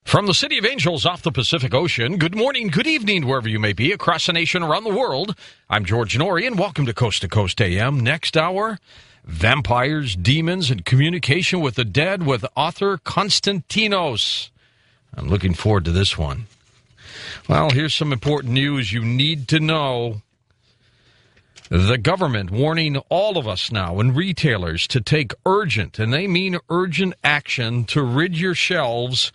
From the City of Angels off the Pacific Ocean, good morning, good evening, wherever you may be, across the nation, around the world. I'm George Norrie, and welcome to Coast AM. Next hour, vampires, demons, and communication with the dead with author Konstantinos. I'm looking forward to this one. Well, here's some important news you need to know. The government warning all of us now and retailers to take urgent, and they mean urgent action to rid your shelves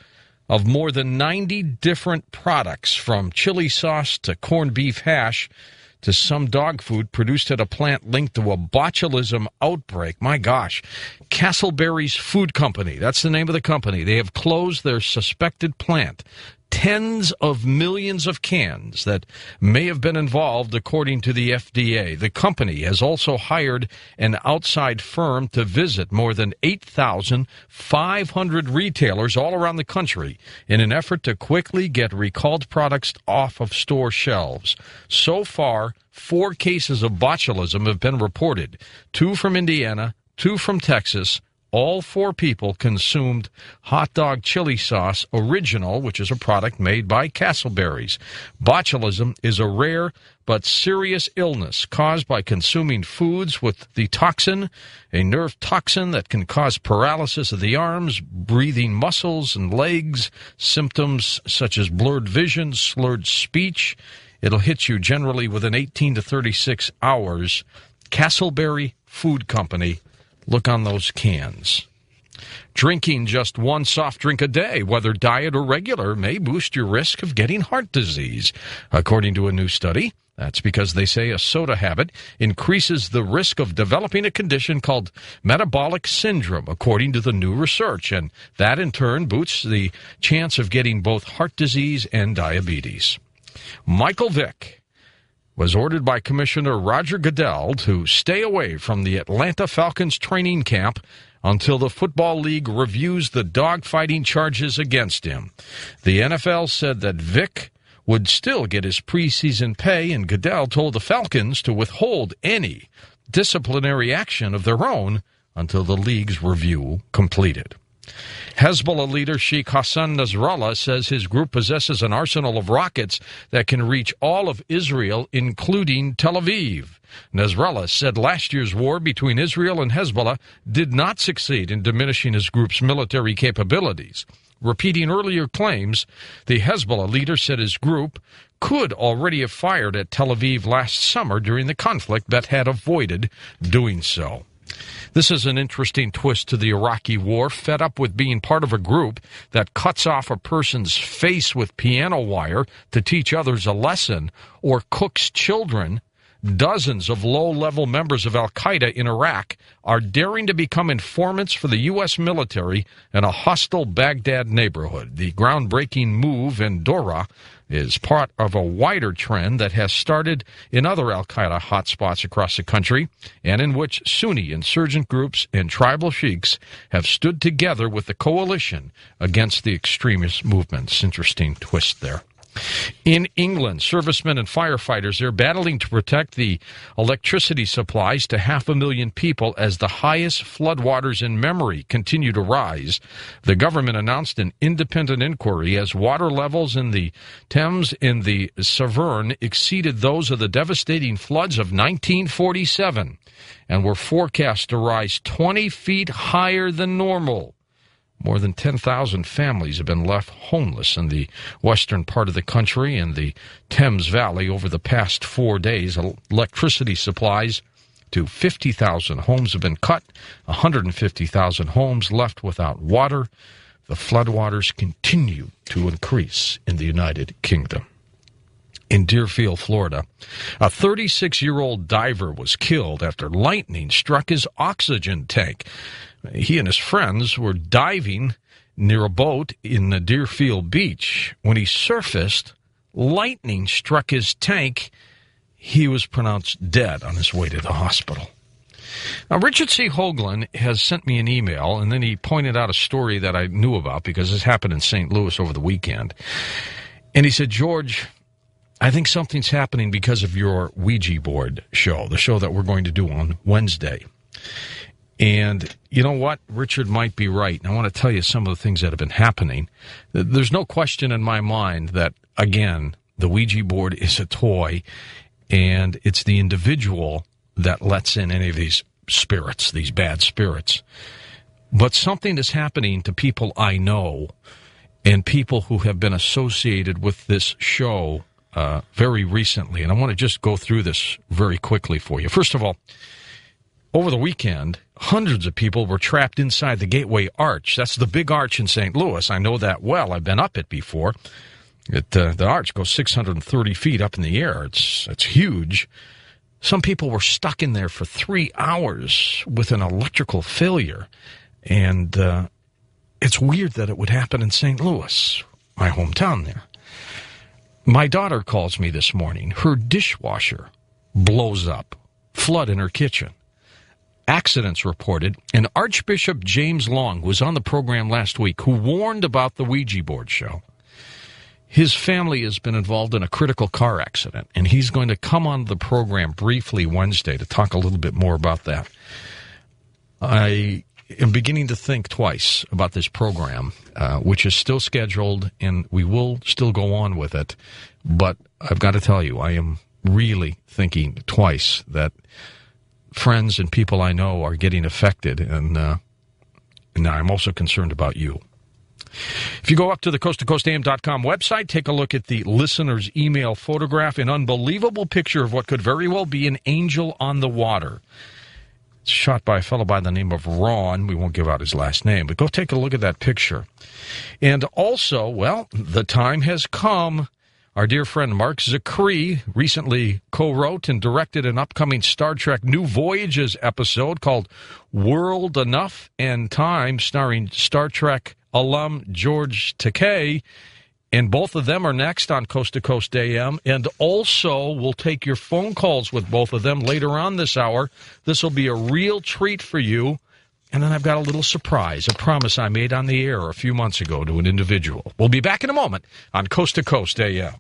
of more than 90 different products, from chili sauce to corned beef hash to some dog food produced at a plant linked to a botulism outbreak. My gosh. Castleberry's Food Company, that's the name of the company. They have closed their suspected plant. Tens of millions of cans that may have been involved, according to the FDA. The company has also hired an outside firm to visit more than 8,500 retailers all around the country in an effort to quickly get recalled products off of store shelves. So far, 4 cases of botulism have been reported, 2 from Indiana, 2 from Texas. All 4 people consumed hot dog chili sauce original, which is a product made by Castleberry's. Botulism is a rare but serious illness caused by consuming foods with the toxin, a nerve toxin that can cause paralysis of the arms, breathing muscles, and legs, symptoms such as blurred vision, slurred speech. It'll hit you generally within 18 to 36 hours. Castleberry Food Company. Look on those cans. Drinking just one soft drink a day, whether diet or regular, may boost your risk of getting heart disease, according to a new study. That's because they say a soda habit increases the risk of developing a condition called metabolic syndrome, according to the new research, and that in turn boosts the chance of getting both heart disease and diabetes. Michael Vick was ordered by Commissioner Roger Goodell to stay away from the Atlanta Falcons training camp until the Football League reviews the dogfighting charges against him. The NFL said that Vick would still get his preseason pay, and Goodell told the Falcons to withhold any disciplinary action of their own until the league's review completed. Hezbollah leader Sheikh Hassan Nasrallah says his group possesses an arsenal of rockets that can reach all of Israel, including Tel Aviv. Nasrallah said last year's war between Israel and Hezbollah did not succeed in diminishing his group's military capabilities. Repeating earlier claims, the Hezbollah leader said his group could already have fired at Tel Aviv last summer during the conflict, but had avoided doing so. This is an interesting twist to the Iraqi war. Fed up with being part of a group that cuts off a person's face with piano wire to teach others a lesson, or cooks children, dozens of low-level members of al-Qaeda in Iraq are daring to become informants for the U.S. military in a hostile Baghdad neighborhood. The groundbreaking move in Dora is part of a wider trend that has started in other al-Qaeda hotspots across the country, and in which Sunni insurgent groups and tribal sheiks have stood together with the coalition against the extremist movements. Interesting twist there. In England, servicemen and firefighters are battling to protect the electricity supplies to 500,000 people as the highest floodwaters in memory continue to rise. The government announced an independent inquiry as water levels in the Thames and the Severn exceeded those of the devastating floods of 1947 and were forecast to rise 20 feet higher than normal. More than 10,000 families have been left homeless in the western part of the country and the Thames Valley over the past 4 days. Electricity supplies to 50,000 homes have been cut, 150,000 homes left without water. The floodwaters continue to increase in the United Kingdom. In Deerfield, Florida, a 36-year-old diver was killed after lightning struck his oxygen tank. He and his friends were diving near a boat in the Deerfield Beach. When he surfaced, lightning struck his tank. He was pronounced dead on his way to the hospital. Now, Richard C. Hoagland has sent me an email, and then he pointed out a story that I knew about because this happened in St. Louis over the weekend. And he said, George, I think something's happening because of your Ouija board show, the show that we're going to do on Wednesday. And you know what? Richard might be right. And I want to tell you some of the things that have been happening. There's no question in my mind that, again, the Ouija board is a toy, and it's the individual that lets in any of these spirits, these bad spirits. But something is happening to people I know and people who have been associated with this show very recently. And I want to just go through this very quickly for you. First of all, over the weekend, hundreds of people were trapped inside the Gateway Arch. That's the big arch in St. Louis. I know that well. I've been up it before. The arch goes 630 feet up in the air. It's huge. Some people were stuck in there for 3 hours with an electrical failure. And it's weird that it would happen in St. Louis, my hometown there. My daughter calls me this morning. Her dishwasher blows up, flood in her kitchen. Accidents reported, and Archbishop James Long, who was on the program last week, who warned about the Ouija board show. His family has been involved in a critical car accident, and he's going to come on the program briefly Wednesday to talk a little bit more about that. I am beginning to think twice about this program, which is still scheduled, and we will still go on with it. But I've got to tell you, I am really thinking twice that friends and people I know are getting affected, and I'm also concerned about you. If you go up to the coasttocoastam.com website, take a look at the listener's email photograph, an unbelievable picture of what could very well be an angel on the water. It's shot by a fellow by the name of Ron. We won't give out his last name, but go take a look at that picture. And also, well, the time has come. Our dear friend Mark Zicree recently co-wrote and directed an upcoming Star Trek New Voyages episode called World Enough and Time, starring Star Trek alum George Takei. And both of them are next on Coast to Coast AM. And also, we'll take your phone calls with both of them later on this hour. This will be a real treat for you. And then I've got a little surprise, a promise I made on the air a few months ago to an individual. We'll be back in a moment on Coast to Coast AM.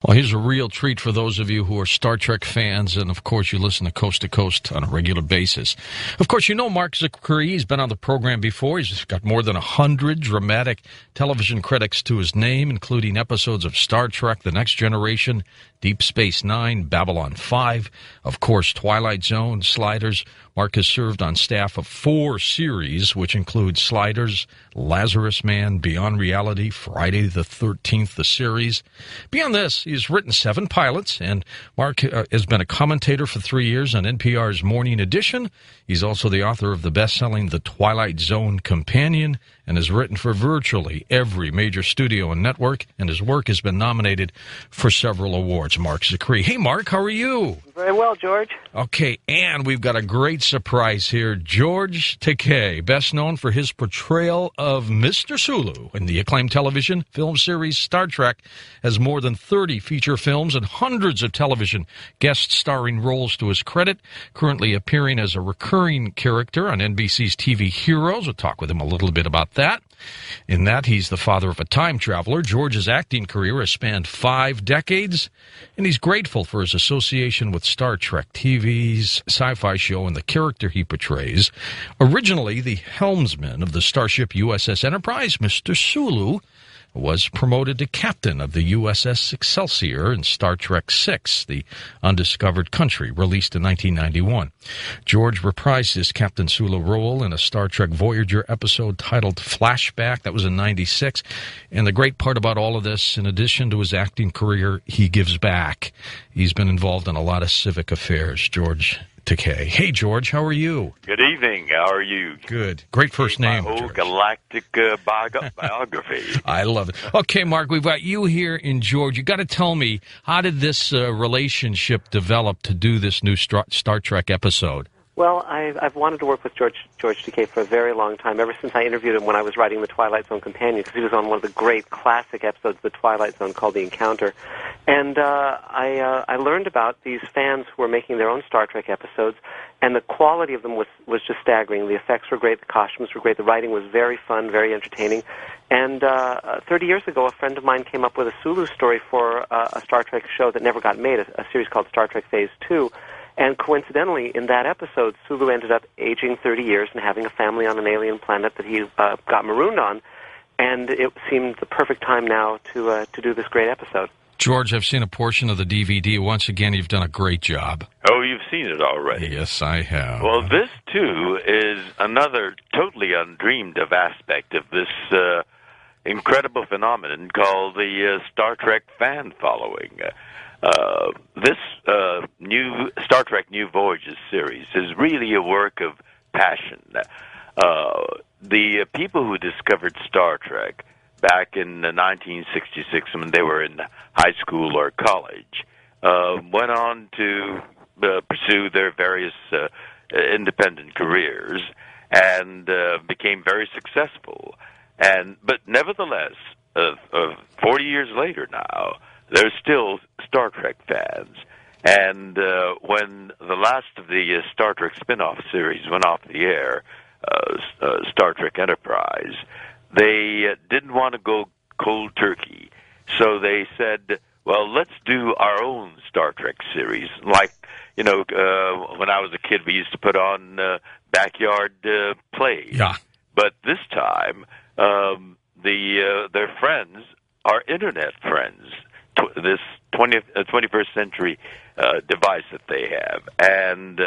Well, here's a real treat for those of you who are Star Trek fans, and of course you listen to Coast on a regular basis. Of course, you know Mark Zicree. He's been on the program before. He's got more than 100 dramatic television credits to his name, including episodes of Star Trek, The Next Generation, Deep Space Nine, Babylon 5, of course, Twilight Zone, Sliders. Mark has served on staff of 4 series, which include Sliders, Lazarus Man, Beyond Reality, Friday the 13th, the series. Beyond this, he's written 7 pilots, and Mark has been a commentator for 3 years on NPR's Morning Edition. He's also the author of the best-selling The Twilight Zone Companion, and has written for virtually every major studio and network, and his work has been nominated for several awards. Mark Zicree. Hey, Mark, how are you? Very well, George. Okay, and we've got a great surprise here. George Takei, best known for his portrayal of Mr. Sulu in the acclaimed television film series Star Trek, has more than 30 feature films and hundreds of television guest starring roles to his credit, currently appearing as a recurring character on NBC's TV Heroes. We'll talk with him a little bit about that. In that, he's the father of a time traveler. George's acting career has spanned 5 decades, and he's grateful for his association with Star Trek TV's sci-fi show and the character he portrays. Originally the helmsman of the starship USS Enterprise, Mr. Sulu was promoted to captain of the USS Excelsior in Star Trek VI, The Undiscovered Country, released in 1991. George reprised his Captain Sulu role in a Star Trek Voyager episode titled Flashback. That was in 96. And the great part about all of this, in addition to his acting career, he gives back. He's been involved in a lot of civic affairs. George Takei. Hey, George, how are you? Good evening. How are you? Good. Great first name, My whole George. galactic biography. I love it. Okay, Mark, we've got you here in George. You got to tell me, how did this relationship develop to do this new Star Trek episode? Well, I've wanted to work with George Takei for a very long time, ever since I interviewed him when I was writing The Twilight Zone Companion, because he was on one of the great classic episodes of The Twilight Zone called The Encounter. And I learned about these fans who were making their own Star Trek episodes, and the quality of them was just staggering. The effects were great, the costumes were great, the writing was very fun, very entertaining. And 30 years ago, a friend of mine came up with a Sulu story for a Star Trek show that never got made, a series called Star Trek Phase 2. And coincidentally, in that episode, Sulu ended up aging 30 years and having a family on an alien planet that he got marooned on, and it seemed the perfect time now to do this great episode. George, I've seen a portion of the DVD. Once again, you've done a great job. Oh, you've seen it already. Yes, I have. Well, this, too, is another totally undreamed of aspect of this incredible phenomenon called the Star Trek fan following. This new Star Trek New Voyages series is really a work of passion. The people who discovered Star Trek back in 1966, when they were in high school or college, went on to pursue their various independent careers and became very successful. But nevertheless, 40 years later now, they're still Star Trek fans. And when the last of the Star Trek spin-off series went off the air, Star Trek Enterprise, they didn't want to go cold turkey. So they said, well, let's do our own Star Trek series. Like, when I was a kid, we used to put on backyard plays. Yeah. But this time, their friends are internet friends. This 21st century device that they have, and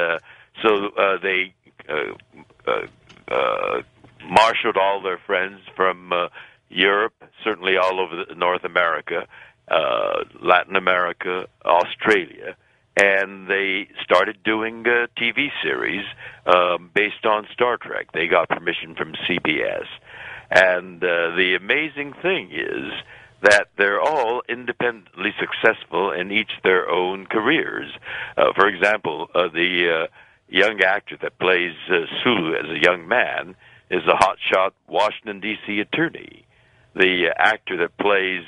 so they marshaled all their friends from Europe, certainly all over North America, Latin America, Australia, and they started doing a TV series based on Star Trek. They got permission from CBS, and the amazing thing is that they're all independently successful in each their own careers. For example, the young actor that plays Sulu as a young man is a hotshot Washington, D.C. attorney. The actor that plays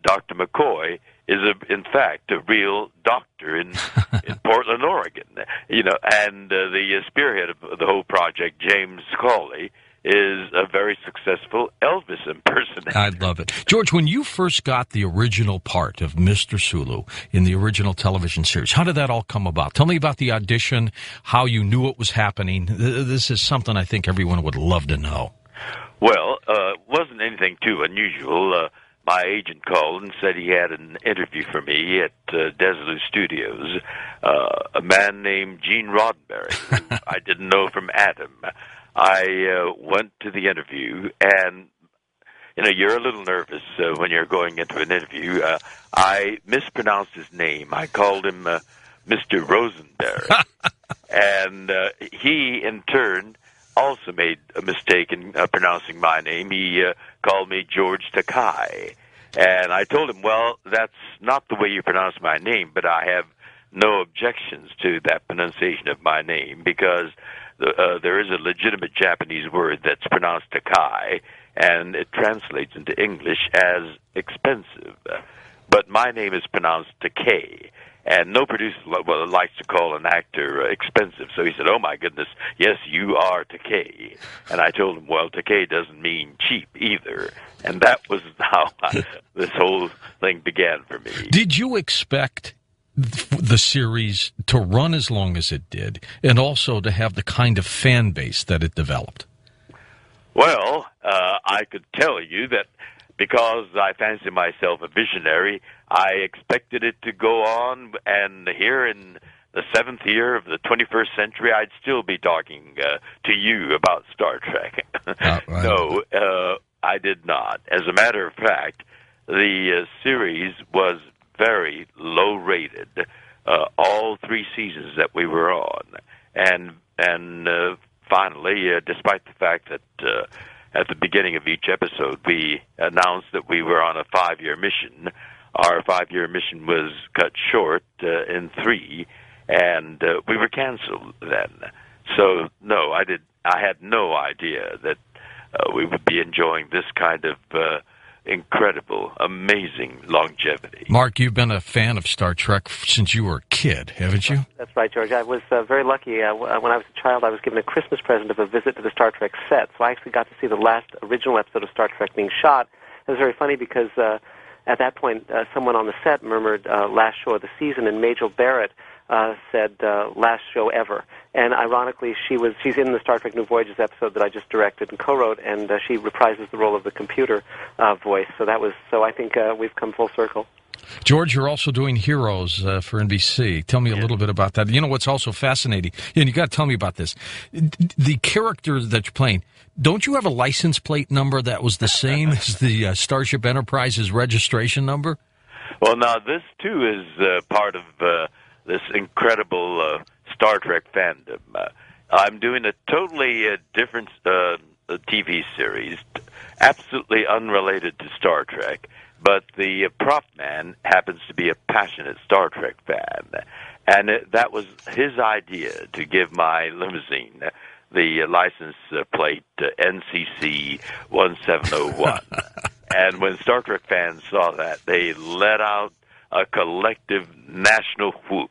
Dr. McCoy is, in fact, a real doctor in Portland, Oregon. And the spearhead of the whole project, James Cawley, is a very successful Elvis impersonator. I love it. George, when you first got the original part of Mr. Sulu in the original television series, how did that all come about? Tell me about the audition, how you knew it was happening. This is something I think everyone would love to know. Well, it wasn't anything too unusual. My agent called and said he had an interview for me at Desilu Studios. A man named Gene Roddenberry, who I didn't know from Adam. I went to the interview, and you're a little nervous when you're going into an interview. I mispronounced his name. I called him Mr. Rosenberry, and he, in turn, also made a mistake in pronouncing my name. He called me George Takei, and I told him, well, that's not the way you pronounce my name, but I have no objections to that pronunciation of my name because there is a legitimate Japanese word that's pronounced Takai, and it translates into English as expensive. But my name is pronounced Takei, and no producer likes to call an actor expensive. So he said, oh, my goodness, yes, you are Takei. And I told him, well, Takei doesn't mean cheap either. And that was how this whole thing began for me. Did you expect the series to run as long as it did, and also to have the kind of fan base that it developed? Well, I could tell you that because I fancy myself a visionary, I expected it to go on, and here in the 7th year of the 21st century, I'd still be talking to you about Star Trek. No, I did not. As a matter of fact, the series was very low rated, all 3 seasons that we were on, and finally, despite the fact that at the beginning of each episode we announced that we were on a 5-year mission, our 5-year mission was cut short in 3, and we were canceled then. So no, I had no idea that we would be enjoying this kind of incredible, amazing longevity. Mark, you've been a fan of Star Trek since you were a kid, haven't you? That's right, George. I was very lucky. When I was a child, I was given a Christmas present of a visit to the Star Trek set, so I actually got to see the last original episode of Star Trek being shot. It was very funny because at that point, someone on the set murmured last show of the season, and Majel Barrett said last show ever. And ironically, she's in the Star Trek New Voyages episode that I just directed and co-wrote, and she reprises the role of the computer voice. So I think we've come full circle. George, you're also doing Heroes for NBC. Tell me a little bit about that. You know what's also fascinating, and you got to tell me about this. The character that you're playing, don't you have a license plate number that was the same as the Starship Enterprise's registration number? Well, now this too is part of this incredible Star Trek fandom. I'm doing a totally different TV series, absolutely unrelated to Star Trek, but the prop man happens to be a passionate Star Trek fan, and that was his idea to give my limousine the license plate NCC 1701. And when Star Trek fans saw that, they let out a collective national whoop.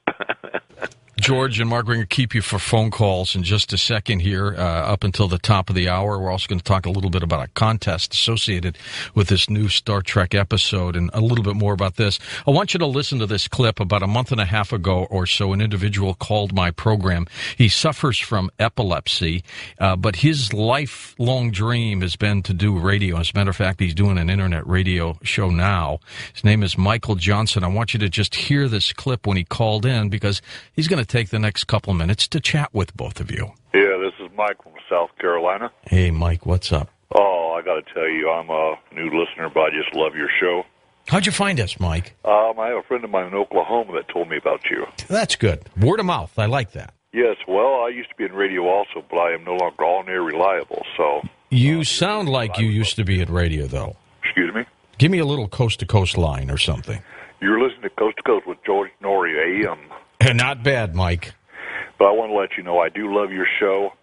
George and Mark, we're going to keep you for phone calls in just a second here, up until the top of the hour. We're also going to talk a little bit about a contest associated with this new Star Trek episode and a little bit more about this. I want you to listen to this clip. About a month and a half ago or so, an individual called my program. He suffers from epilepsy, but his lifelong dream has been to do radio. As a matter of fact, he's doing an internet radio show now. His name is Michael Johnson. I want you to just hear this clip when he called in, because he's going to take the next couple of minutes to chat with both of you. Yeah, this is Mike from South Carolina. Hey, Mike, what's up? Oh, I got to tell you, I'm a new listener, but I just love your show. How'd you find us, Mike? I have a friend of mine in Oklahoma that told me about you. That's good. Word of mouth. I like that. Yes, well, I used to be in radio also, but I am no longer on-air reliable, so... You sound like you used to be in radio, though. Excuse me? Give me a little coast-to-coast line or something. You're listening to Coast to Coast with George Norrie, AM. Not bad, Mike. But I want to let you know I do love your show.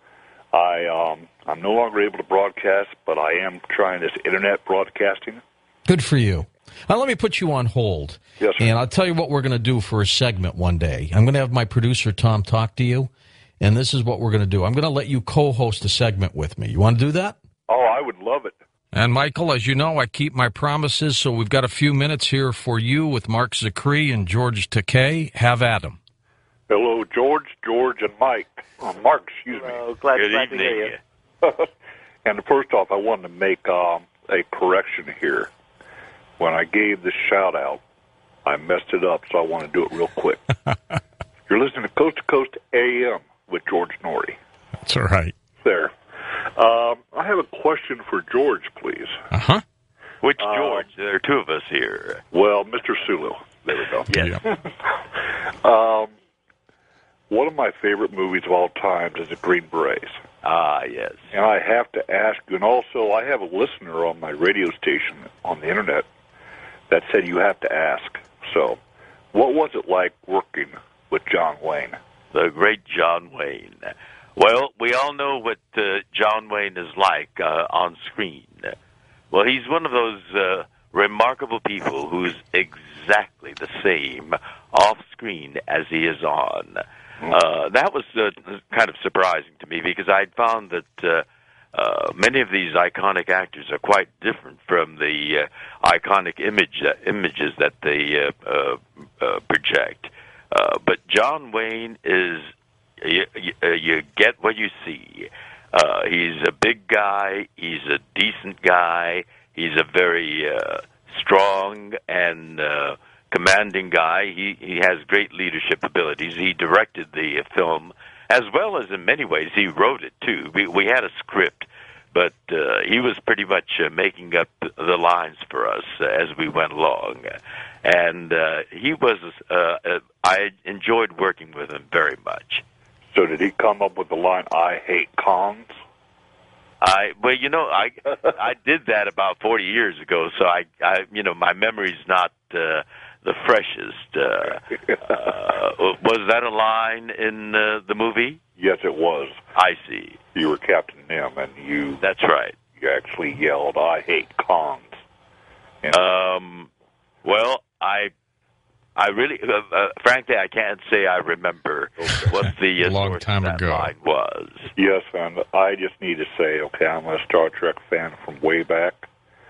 I'm no longer able to broadcast, but I am trying this internet broadcasting. Good for you. Now, let me put you on hold. Yes, sir. And I'll tell you what we're going to do for a segment one day. I'm going to have my producer, Tom, talk to you, and this is what we're going to do. I'm going to let you co-host a segment with me. You want to do that? Oh, I would love it. And, Michael, as you know, I keep my promises, so we've got a few minutes here for you with Mark Zicree and George Takei. Have at 'em. Hello, George, and Mike. Mark, excuse me. Glad Good to hear evening. you. And first off, I wanted to make a correction here. When I gave this shout-out, I messed it up, so I want to do it real quick. You're listening to Coast AM with George Norrie. That's all right. There. I have a question for George, please. Uh-huh. Which George? There are two of us here. Well, Mr. Sulu. There we go. Yes. Yeah. One of my favorite movies of all time is The Green Berets. Ah, yes. And I have to ask you, and also I have a listener on my radio station on the internet that said you have to ask. So, what was it like working with John Wayne? The great John Wayne. Well, we all know what John Wayne is like on screen. Well, he's one of those remarkable people who's exactly the same off screen as he is on. That was kind of surprising to me, because I'd found that many of these iconic actors are quite different from the iconic images that they project. But John Wayne is, you get what you see. He's a big guy. He's a decent guy. He's a very strong and commanding guy. He has great leadership abilities. He directed the film, as well as in many ways he wrote it too. We had a script, but he was pretty much making up the lines for us as we went along. And he was, I enjoyed working with him very much. So did he come up with the line, "I hate cons"? Well, you know, I did that about 40 years ago, so I my memory's not the freshest. Was that a line in the movie? Yes, it was. I see. You were Captain Nim, and you... That's right. You actually yelled, "I hate cons." And well, I really, frankly, I can't say I remember what the long time that ago line was. yes, and I just need to say, okay, I'm a Star Trek fan from way back.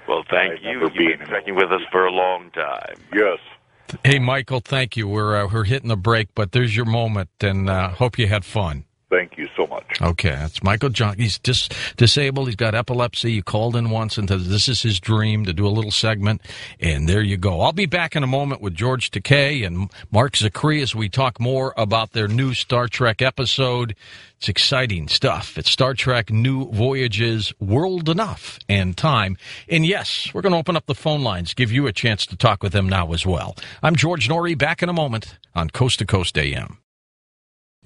Well, thank I you. remember You've been trekking with us for a long time. Yes, Hey, Michael, thank you. We're hitting the break, but there's your moment, and hope you had fun. Thank you so much. Okay, that's Michael John. He's disabled. He's got epilepsy. He called in once and said this is his dream to do a little segment, and there you go. I'll be back in a moment with George Takei and Mark Zachary as we talk more about their new Star Trek episode. It's exciting stuff. It's Star Trek New Voyages, World Enough and Time. And yes, we're going to open up the phone lines, give you a chance to talk with them now as well. I'm George Norrie, back in a moment on Coast to Coast AM.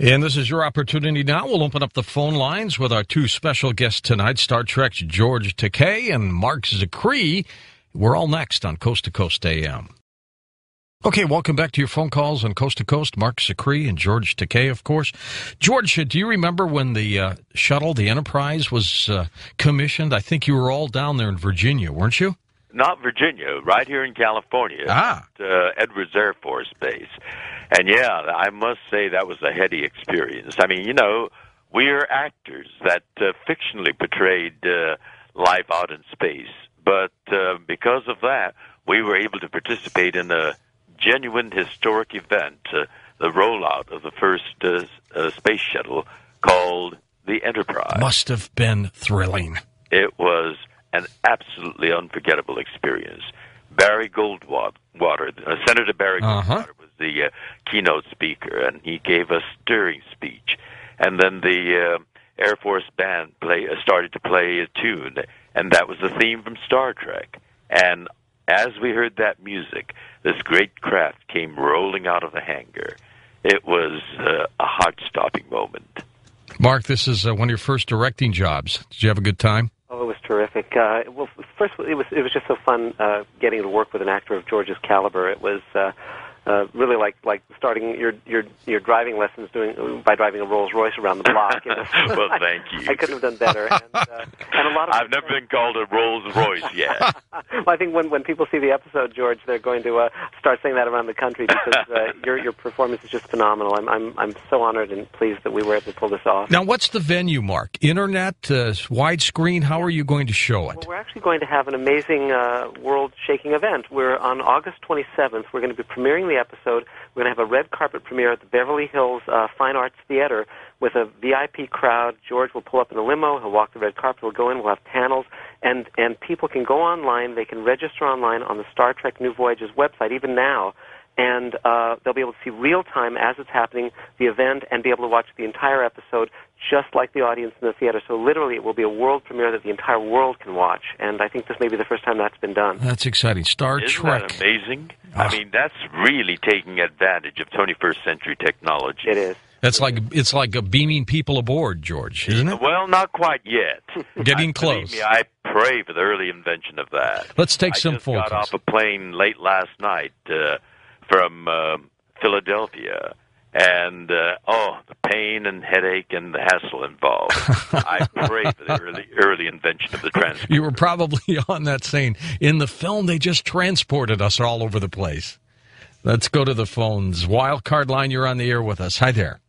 And this is your opportunity now. We'll open up the phone lines with our two special guests tonight, Star Trek's George Takei and Mark Zachary. We're all next on Coast to Coast AM. Okay, welcome back to your phone calls on Coast to Coast. Mark Zachary and George Takei, of course. George, do you remember when the shuttle, the Enterprise, was commissioned? I think you were all down there in Virginia, weren't you? Not Virginia, right here in California, at Edwards Air Force Base. And yeah, I must say that was a heady experience. I mean, we're actors that fictionally portrayed life out in space. But because of that, we were able to participate in a genuine historic event, the rollout of the first space shuttle called the Enterprise. Must have been thrilling. It was an absolutely unforgettable experience. Barry Goldwater, Senator Barry Goldwater was the keynote speaker, and he gave a stirring speech. And then the Air Force band started to play a tune, and that was the theme from Star Trek. And as we heard that music, this great craft came rolling out of the hangar. It was a heart-stopping moment. Mark, this is one of your first directing jobs. Did you have a good time? Oh, it was terrific. Well, first, it was just so fun getting to work with an actor of George's caliber. It was really like starting your driving lessons by driving a Rolls Royce around the block. Well, thank you. I couldn't have done better. And a lot of I've never been called a Rolls Royce yet. Well, I think when people see the episode, George, they're going to start saying that around the country because your performance is just phenomenal. I'm so honored and pleased that we were able to pull this off. Now, what's the venue, Mark? Internet, widescreen? How are you going to show it? Well, we're actually going to have an amazing world-shaking event. We're on August 27th. We're going to be premiering the episode. We're going to have a red carpet premiere at the Beverly Hills Fine Arts Theater with a VIP crowd. George will pull up in a limo. He'll walk the red carpet. We'll go in. We'll have panels. And people can go online. They can register online on the Star Trek New Voyages website, even now. And they'll be able to see real-time as it's happening, the event, and be able to watch the entire episode just like the audience in the theater. So literally it will be a world premiere that the entire world can watch. And I think this may be the first time that's been done. That's exciting. Star Trek. Isn't that amazing? I mean, that's really taking advantage of 21st century technology. It is. It's like a beaming people aboard, George, isn't it? Well, not quite yet. Getting close. Believe me, I pray for the early invention of that. Let's take some phone calls. I just got off a plane late last night from Philadelphia, and the pain and headache and the hassle involved. I pray for the early invention of the transport. You were probably on that saying, in the film, they just transported us all over the place. Let's go to the phones. Wild card line, you're on the air with us. Hi there.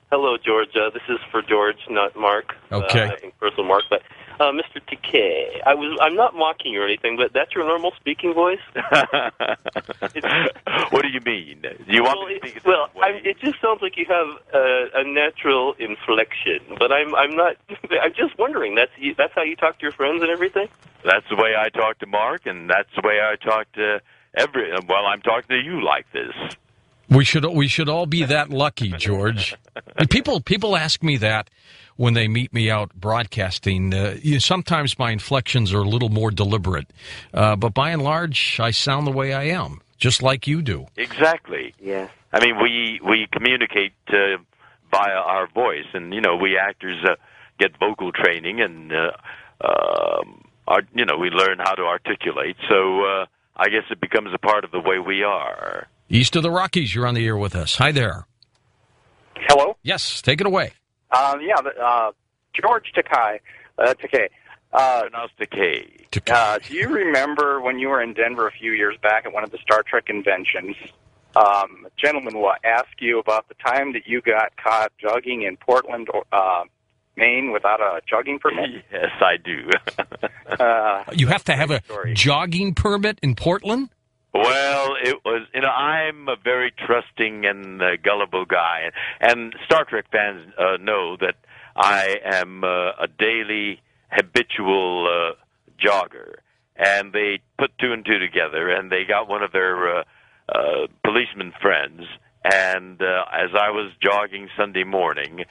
Hello, George. This is for George, not Mark. Okay. I think personal Mark, but Mr. Takei, I'm not mocking you or anything, but that's your normal speaking voice. What do you mean? Do you want me to speak it just sounds like you have a natural inflection, but I'm not. I'm just wondering. That's how you talk to your friends and everything. That's the way I talk to Mark, and that's the way I talk to I'm talking to you like this. We should all be that lucky, George. And people ask me that when they meet me out broadcasting. Sometimes my inflections are a little more deliberate, but by and large, I sound the way I am, just like you do. Exactly. Yes. I mean, we communicate via our voice, and we actors get vocal training, and we learn how to articulate. So I guess it becomes a part of the way we are. East of the Rockies, you're on the air with us. Hi there. Hello? Yes, take it away. George Takei. Pronounced Takei. Do you remember when you were in Denver a few years back at one of the Star Trek conventions, a gentleman will ask you about the time that you got caught jogging in Portland, Maine without a jogging permit? Yes, I do. You have to have a jogging permit in Portland? Well, it was, I'm a very trusting and gullible guy, and Star Trek fans know that I am a daily habitual jogger, and they put two and two together, and they got one of their policeman friends, and as I was jogging Sunday morning,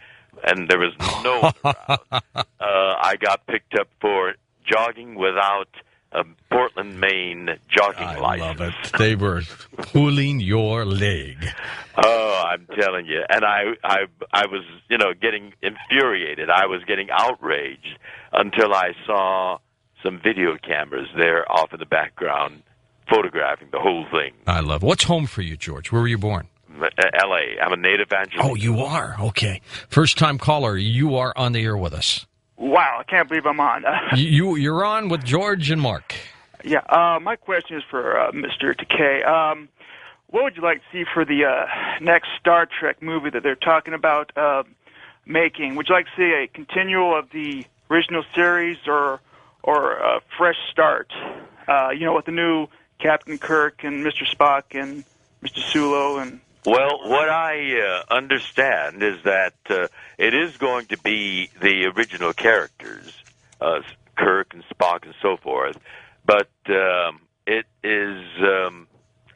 and there was no one around, I got picked up for jogging without a Portland, Maine jogging license. I love it. They were pulling your leg. Oh, I'm telling you. And I was, getting infuriated. I was getting outraged until I saw some video cameras there off in the background photographing the whole thing. I love it. What's home for you, George? Where were you born? L.A. I'm a native Angelino. Oh, you are? Okay. First-time caller, you are on the air with us. Wow, I can't believe I'm on. You're on with George and Mark. Yeah, my question is for Mr. Takei. What would you like to see for the next Star Trek movie that they're talking about making? Would you like to see a continual of the original series or a fresh start? With the new Captain Kirk and Mr. Spock and Mr. Sulu and... Well, what I understand is that it is going to be the original characters, Kirk and Spock and so forth, but it is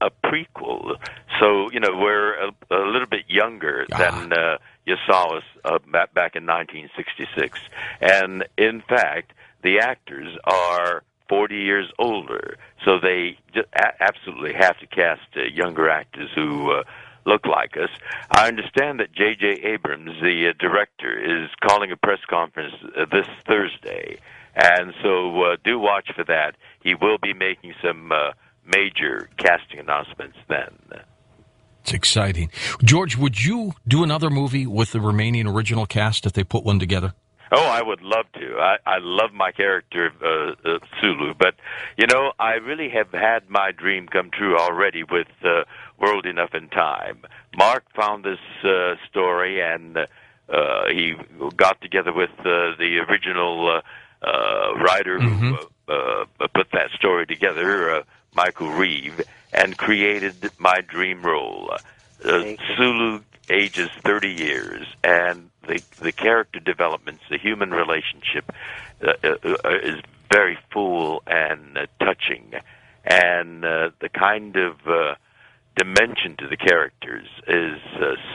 a prequel. So, we're a little bit younger than you saw us back in 1966. And, in fact, the actors are 40 years older, so they absolutely have to cast younger actors who... look like us. I understand that J.J. Abrams, the director, is calling a press conference this Thursday, and so do watch for that. He will be making some major casting announcements then. It's exciting. George, would you do another movie with the remaining original cast if they put one together? Oh, I would love to. I love my character, Sulu, but, I really have had my dream come true already with World Enough in Time. Mark found this story, and he got together with the original writer who put that story together, Michael Reeve, and created my dream role. Sulu ages 30 years, and the character developments, the human relationship is very full and touching, and the kind of dimension to the characters is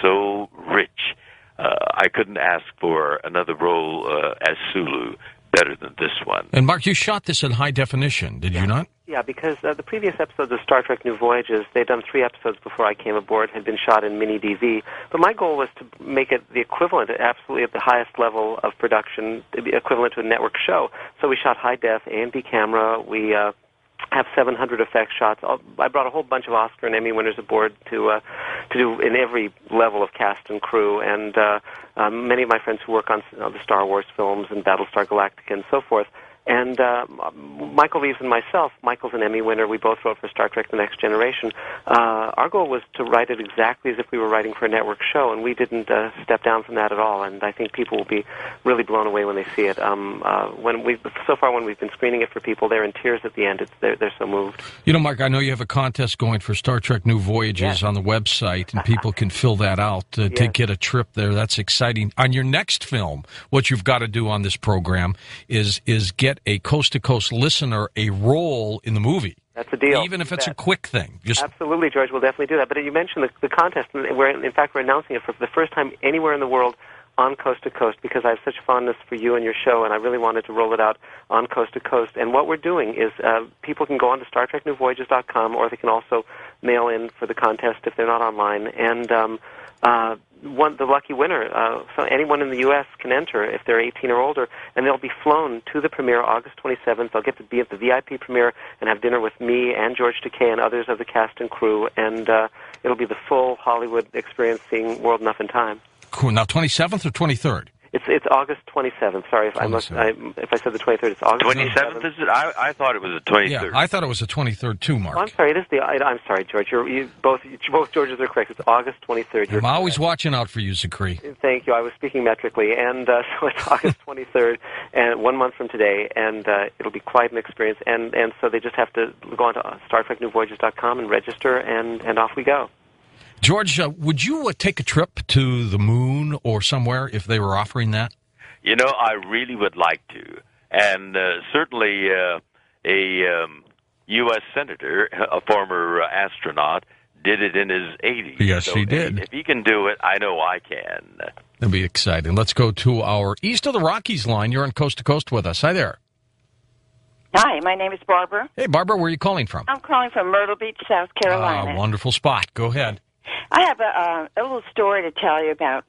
so rich. I couldn't ask for another role as Sulu better than this one. And Mark, you shot this in high definition, did you not? Yeah, because the previous episodes of Star Trek New Voyages, they'd done 3 episodes before I came aboard, had been shot in mini DV. But my goal was to make it the equivalent, absolutely at the highest level of production, equivalent to a network show. So we shot high def, A&B camera. We have 700 effects shots. I brought a whole bunch of Oscar and Emmy winners aboard to do in every level of cast and crew, and many of my friends who work on the Star Wars films and Battlestar Galactica and so forth. And Michael Reeves and myself, Michael's an Emmy winner, we both wrote for Star Trek The Next Generation. Our goal was to write it exactly as if we were writing for a network show, and we didn't step down from that at all, and I think people will be really blown away when they see it. When we've been screening it for people, they're in tears at the end. They're so moved. Mark, I know you have a contest going for Star Trek New Voyages on the website, and people can fill that out to get a trip there. That's exciting. On your next film, what you've got to do on this program is get a coast-to-coast listener a role in the movie. That's a deal. Even if it's a quick thing. Absolutely, George. We'll definitely do that. But you mentioned the contest, and we're announcing it for the first time anywhere in the world on Coast to Coast, because I have such fondness for you and your show, and I really wanted to roll it out on Coast to Coast. And what we're doing is people can go on to StarTrekNewVoyages.com, or they can also mail in for the contest if they're not online. And the lucky winner, so anyone in the U.S. can enter if they're 18 or older, and they'll be flown to the premiere August 27th. They'll get to be at the VIP premiere and have dinner with me and George Takei and others of the cast and crew, and it'll be the full Hollywood experience, seeing World Enough in Time. Cool. Now, 27th or 23rd? It's August 27th. Sorry if I said the 23rd. It's August 27th. Is it? I thought it was the 23rd. Yeah, I thought it was the 23rd too, Mark. Oh, I'm sorry. It is I'm sorry, George. Both Georges are correct. It's August 23rd. I'm always watching out for you, Zachary. Thank you. I was speaking metrically, and so it's August 23rd, and 1 month from today, and it'll be quite an experience. And so they just have to go on to StarTrekNewVoyages.com and register, and off we go. George, would you take a trip to the moon or somewhere if they were offering that? You know, I really would like to. And certainly a U.S. senator, a former astronaut, did it in his 80s. Yes, he did. If he can do it, I know I can. That'd be exciting. Let's go to our East of the Rockies line. You're on Coast to Coast with us. Hi there. Hi, my name is Barbara. Hey, Barbara, where are you calling from? I'm calling from Myrtle Beach, South Carolina. Wonderful spot. Go ahead. I have a little story to tell you about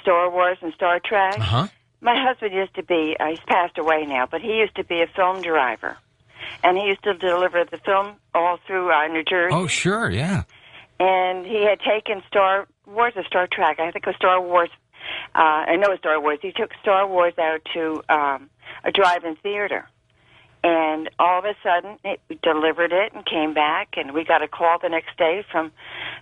Star Wars and Star Trek. Uh-huh. My husband used to be, he's passed away now, but he used to be a film driver. And he used to deliver the film all through New Jersey. Oh, sure, yeah. And he had taken Star Wars or Star Trek, I think it was Star Wars. I know it was Star Wars. He took Star Wars out to a drive-in theater. And all of a sudden, we delivered it and came back, and we got a call the next day from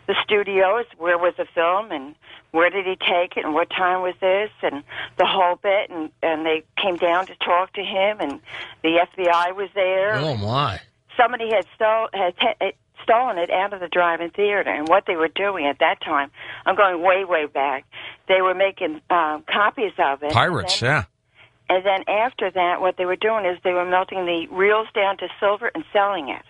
the studios. Where was the film, and where did he take it, and what time was this, and the whole bit. And they came down to talk to him, and the FBI was there. Oh, my. Somebody had stolen it out of the drive-in theater, and what they were doing at that time, I'm going way, way back, they were making copies of it. Pirates, yeah. And then after that, what they were doing is they were melting the reels down to silver and selling it.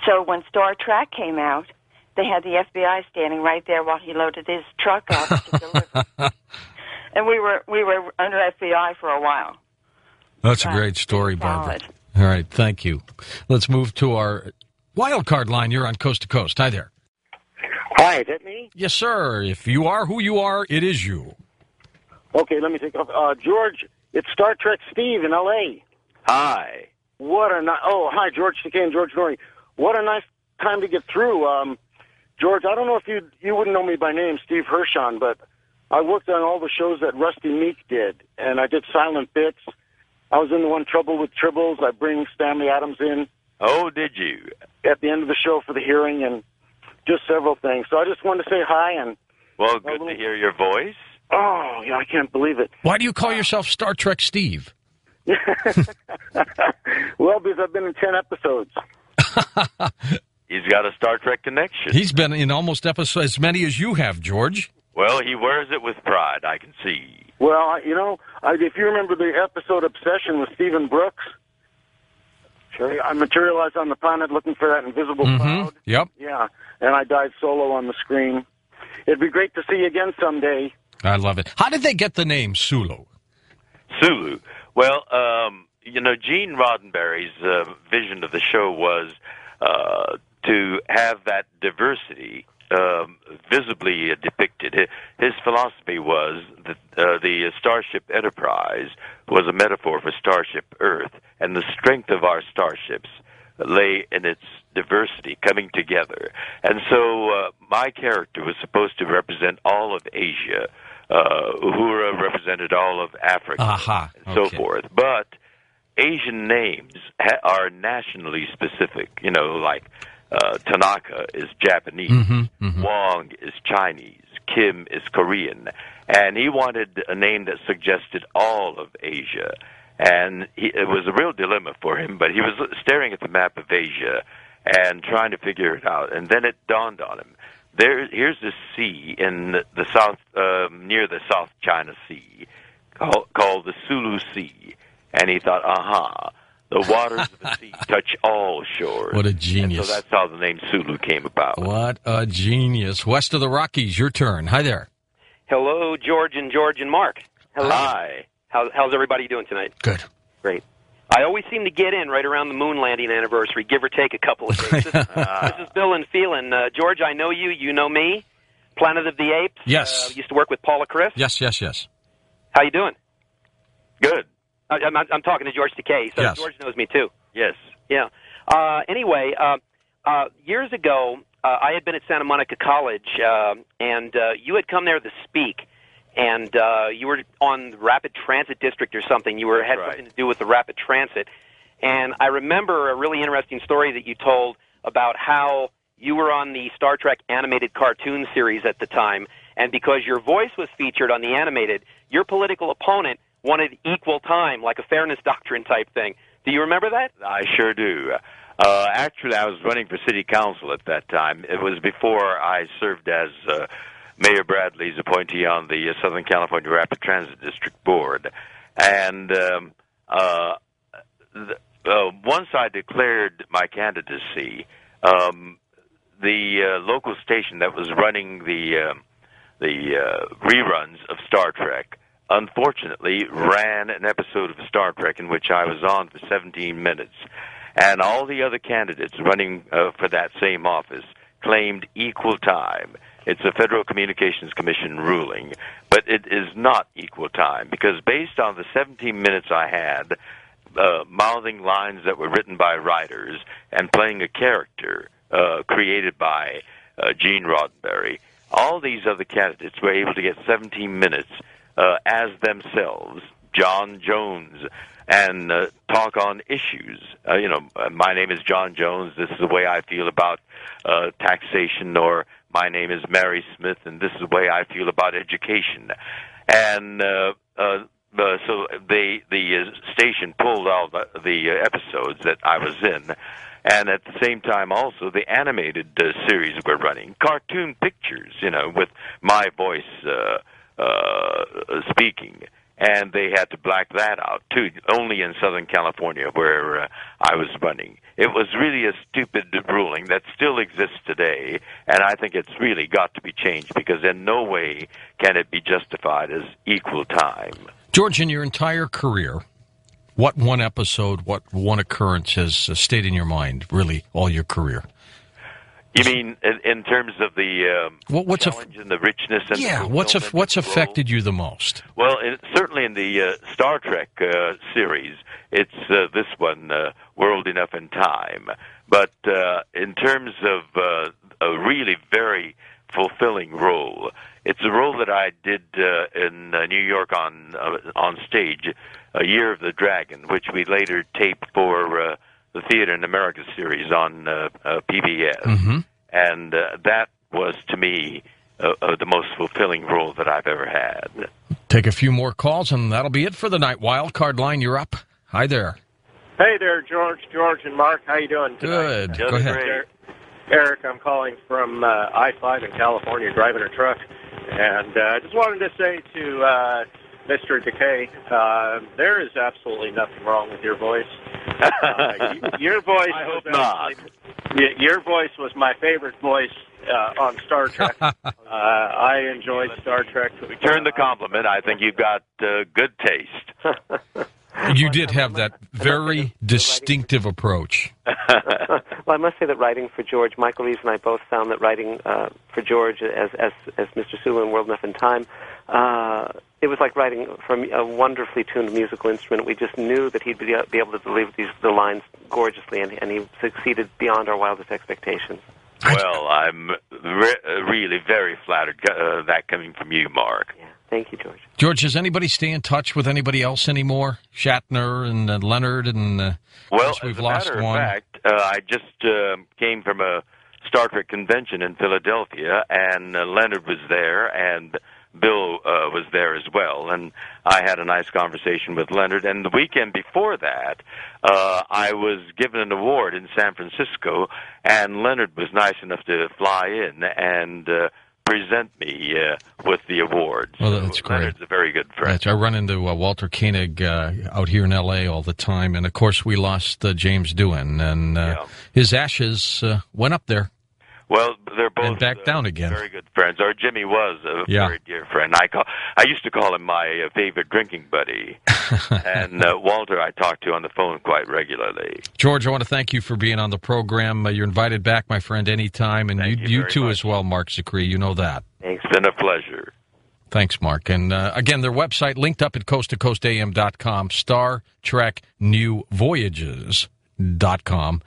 So when Star Trek came out, they had the FBI standing right there while he loaded his truck up to deliver. And we were under FBI for a while. That's a great story, Barbara. All right, thank you. Let's move to our wild card line. You're on Coast to Coast. Hi there. Hi, is that me? Yes, sir. If you are who you are, it is you. Okay, let me take off. George, it's Star Trek Steve in L.A. Hi. Hi, George Takei and George Norrie. What a nice time to get through. George, I don't know if you wouldn't know me by name, Steve Hershon, but I worked on all the shows that Rusty Meek did, and I did Silent Bits. I was in the one Trouble with Tribbles. I bring Stanley Adams in. Oh, did you? At the end of the show for the hearing, and just several things. So I just wanted to say hi. And well, good to hear your voice. Oh, yeah, I can't believe it. Why do you call yourself Star Trek Steve? Well, because I've been in 10 episodes. He's got a Star Trek connection. He's been in almost episodes as many as you have, George. Well, he wears it with pride, I can see. Well, if you remember the episode Obsession with Stephen Brooks, sure. I materialized on the planet looking for that invisible cloud. Yep. Yeah, and I died solo on the screen. It'd be great to see you again someday. I love it. How did they get the name Sulu? Sulu. Well, Gene Roddenberry's vision of the show was to have that diversity visibly depicted. His philosophy was that the Starship Enterprise was a metaphor for Starship Earth, and the strength of our starships lay in its diversity coming together. And so my character was supposed to represent all of Asia. Uhura represented all of Africa, and so forth. But Asian names are nationally specific. Like Tanaka is Japanese, Wong is Chinese, Kim is Korean. And he wanted a name that suggested all of Asia. And it was a real dilemma for him, but he was staring at the map of Asia and trying to figure it out. And then it dawned on him. Here's this sea in the south, near the South China Sea, called the Sulu Sea. And he thought, the waters of the sea touch all shores. What a genius. And so that's how the name Sulu came about. What a genius. West of the Rockies, your turn. Hi there. Hello, George and Mark. Hello. Hi. How's everybody doing tonight? Good. Great. I always seem to get in right around the moon landing anniversary, give or take a couple of days. This is Bill and Phelan. George, I know you. You know me. Planet of the Apes. Yes. Used to work with Paula Chris. Yes. How you doing? Good. I'm talking to George Takei, so yes. George knows me too. Yes. Yeah. Anyway, years ago, I had been at Santa Monica College, and you had come there to speak. and you were on the Rapid Transit District or something. You had something to do with the Rapid Transit. And I remember a really interesting story that you told about how you were on the Star Trek animated cartoon series at the time, and because your voice was featured on the animated, your political opponent wanted equal time, like a fairness doctrine type thing. Do you remember that? I sure do. Actually, I was running for city council at that time. It was before I served as Mayor Bradley's appointee on the Southern California Rapid Transit District Board. And once I declared my candidacy, the local station that was running the reruns of Star Trek unfortunately ran an episode of Star Trek in which I was on for 17 minutes. And all the other candidates running for that same office claimed equal time. It's a Federal Communications Commission ruling, but it is not equal time, because based on the 17 minutes I had, mouthing lines that were written by writers and playing a character created by Gene Roddenberry, all these other candidates were able to get 17 minutes as themselves, John Jones, and talk on issues. My name is John Jones, this is the way I feel about taxation, or my name is Mary Smith, and this is the way I feel about education. And so the station pulled all the episodes that I was in, and at the same time also the animated series were running, cartoon pictures, with my voice speaking. And they had to black that out, too, only in Southern California where I was running. It was really a stupid ruling that still exists today, and I think it's really got to be changed, because in no way can it be justified as equal time. George, in your entire career, what one episode, what one occurrence has stayed in your mind, really, all your career? You mean in terms of the challenge and the richness? And what's affected you the most? Well, certainly in the Star Trek series, it's this one, World Enough and Time. But in terms of a really very fulfilling role, it's a role that I did in New York on stage, A Year of the Dragon, which we later taped for the Theater in America series on PBS. Mm-hmm. And that was, to me, the most fulfilling role that I've ever had. Take a few more calls, and that'll be it for the night. Wildcard line, you're up. Hi there. Hey there, George, and Mark. How you doing Good. tonight? Go ahead. Eric, I'm calling from I-5 in California, driving a truck. And I just wanted to say to Mr. Decay, there is absolutely nothing wrong with your voice. Your voice I hope not. Your voice was my favorite voice on Star Trek. I enjoyed Star Trek. Return the compliment. I think you've got good taste. You did have that very distinctive approach. Well, I must say that writing for George, Michael Reeves and I both found that writing for George as Mr. Sulu in World Enough and Time, it was like writing for a wonderfully tuned musical instrument. We just knew that he'd be able to deliver the lines gorgeously, and he succeeded beyond our wildest expectations. Well, I'm really very flattered that coming from you, Mark. Yeah. Thank you, George. George, does anybody stay in touch with anybody else anymore? Shatner and Leonard and well, we've as a lost matter one. of fact, I just came from a Star Trek convention in Philadelphia, and Leonard was there, and Bill was there as well, and I had a nice conversation with Leonard. And the weekend before that, I was given an award in San Francisco, and Leonard was nice enough to fly in and present me with the award. Well, that's great. Leonard's a very good friend. I run into Walter Koenig out here in L.A. all the time, and of course we lost James Doohan, and his ashes went up there. Well, they're both and back down again. Very good friends. Or Jimmy was a very dear friend. I used to call him my favorite drinking buddy. And Walter I talk to on the phone quite regularly. George, I want to thank you for being on the program. You're invited back, my friend, anytime. And you too much. As well, Mark Zicree. You know that. Thanks. It's been a pleasure. Thanks, Mark. And again, their website linked up at coasttocoastam.com, Star Trek New Voyages. synchronicity.com.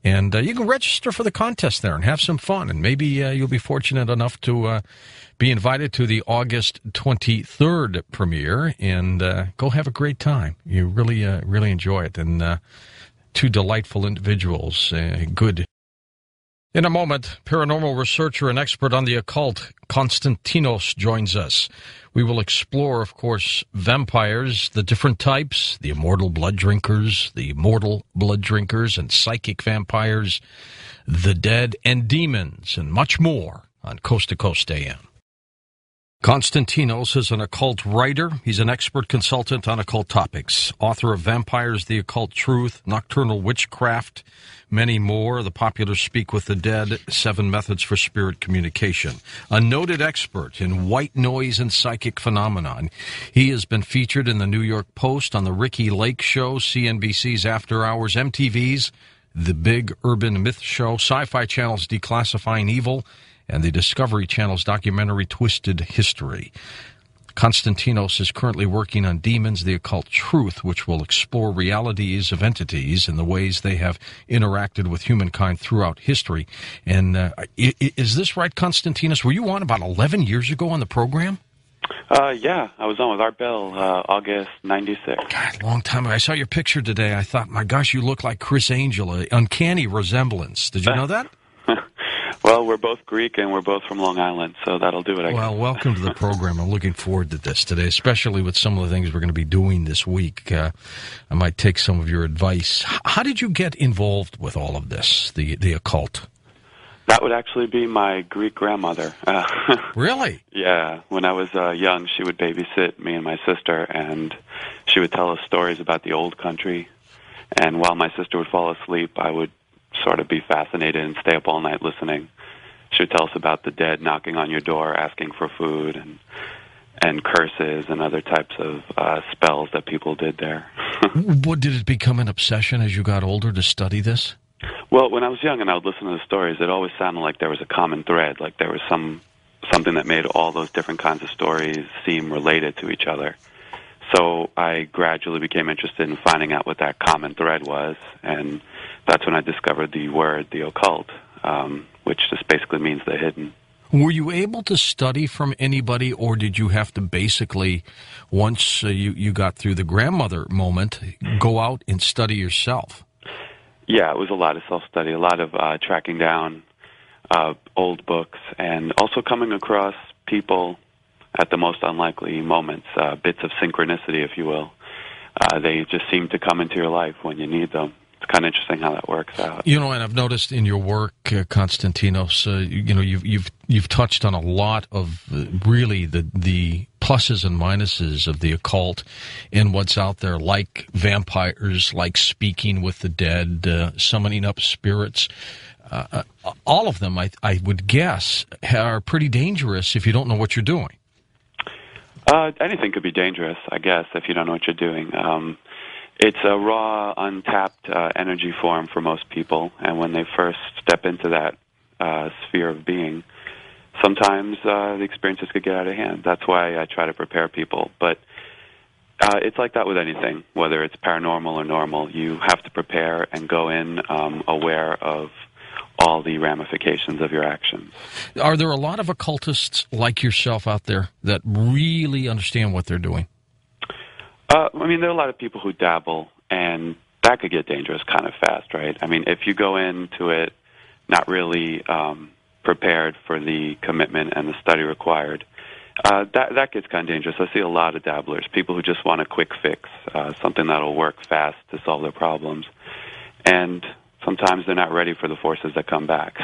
And you can register for the contest there and have some fun. And maybe you'll be fortunate enough to be invited to the August 23rd premiere and go have a great time. You really enjoy it. And two delightful individuals, good. In a moment, paranormal researcher and expert on the occult, Konstantinos, joins us. We will explore, of course, vampires, the different types, the immortal blood drinkers, the mortal blood drinkers, and psychic vampires, the dead, and demons, and much more on Coast to Coast AM. Konstantinos is an occult writer. He's an expert consultant on occult topics, author of Vampires, the Occult Truth, Nocturnal Witchcraft, many more, The Popular Speak with the Dead, 7 Methods for Spirit Communication. A noted expert in white noise and psychic phenomenon. He has been featured in the New York Post, on the Ricky Lake Show, CNBC's After Hours, MTV's The Big Urban Myth Show, Sci-Fi Channel's Declassifying Evil, and the Discovery Channel's documentary Twisted History. Konstantinos is currently working on Demons, the Occult Truth, which will explore realities of entities and the ways they have interacted with humankind throughout history. And is this right, Konstantinos? Were you on about 11 years ago on the program? Yeah, I was on with Art Bell, August 96. God, long time ago. I saw your picture today. I thought, my gosh, you look like Chris Angel, an uncanny resemblance. Did you know that? Well, we're both Greek and we're both from Long Island, so that'll do it, I guess. Well, welcome to the program. I'm looking forward to this today, especially with some of the things we're going to be doing this week. I might take some of your advice. How did you get involved with all of this, the occult? That would actually be my Greek grandmother. Really? Yeah. When I was young, she would babysit me and my sister, and she would tell us stories about the old country. And while my sister would fall asleep, I would sort of be fascinated and stay up all night listening. She would tell us about the dead knocking on your door, asking for food, and curses and other types of spells that people did there. What, did it become an obsession as you got older to study this? Well, when I was young and I would listen to the stories, it always sounded like there was a common thread, like there was something that made all those different kinds of stories seem related to each other. So I gradually became interested in finding out what that common thread was, and that's when I discovered the word, the occult, which just basically means the hidden. Were you able to study from anybody, or did you have to basically, once you got through the grandmother moment, go out and study yourself? Yeah, it was a lot of self-study, a lot of tracking down old books, and also coming across people at the most unlikely moments, bits of synchronicity, if you will. They just seem to come into your life when you need them. It's kind of interesting how that works out. You know, and I've noticed in your work, Konstantinos, you've touched on a lot of really the pluses and minuses of the occult and what's out there, like vampires, like speaking with the dead, summoning up spirits. All of them, I would guess, are pretty dangerous if you don't know what you're doing. Anything could be dangerous, I guess, if you don't know what you're doing. It's a raw, untapped energy form for most people, and when they first step into that sphere of being, sometimes the experiences could get out of hand. That's why I try to prepare people. But it's like that with anything, whether it's paranormal or normal. You have to prepare and go in aware of all the ramifications of your actions. Are there a lot of occultists like yourself out there that really understand what they're doing? I mean, there are a lot of people who dabble, and that could get dangerous kind of fast, right? I mean, if you go into it not really prepared for the commitment and the study required, that gets kind of dangerous. I see a lot of dabblers, people who just want a quick fix, something that'll work fast to solve their problems. And sometimes they're not ready for the forces that come back.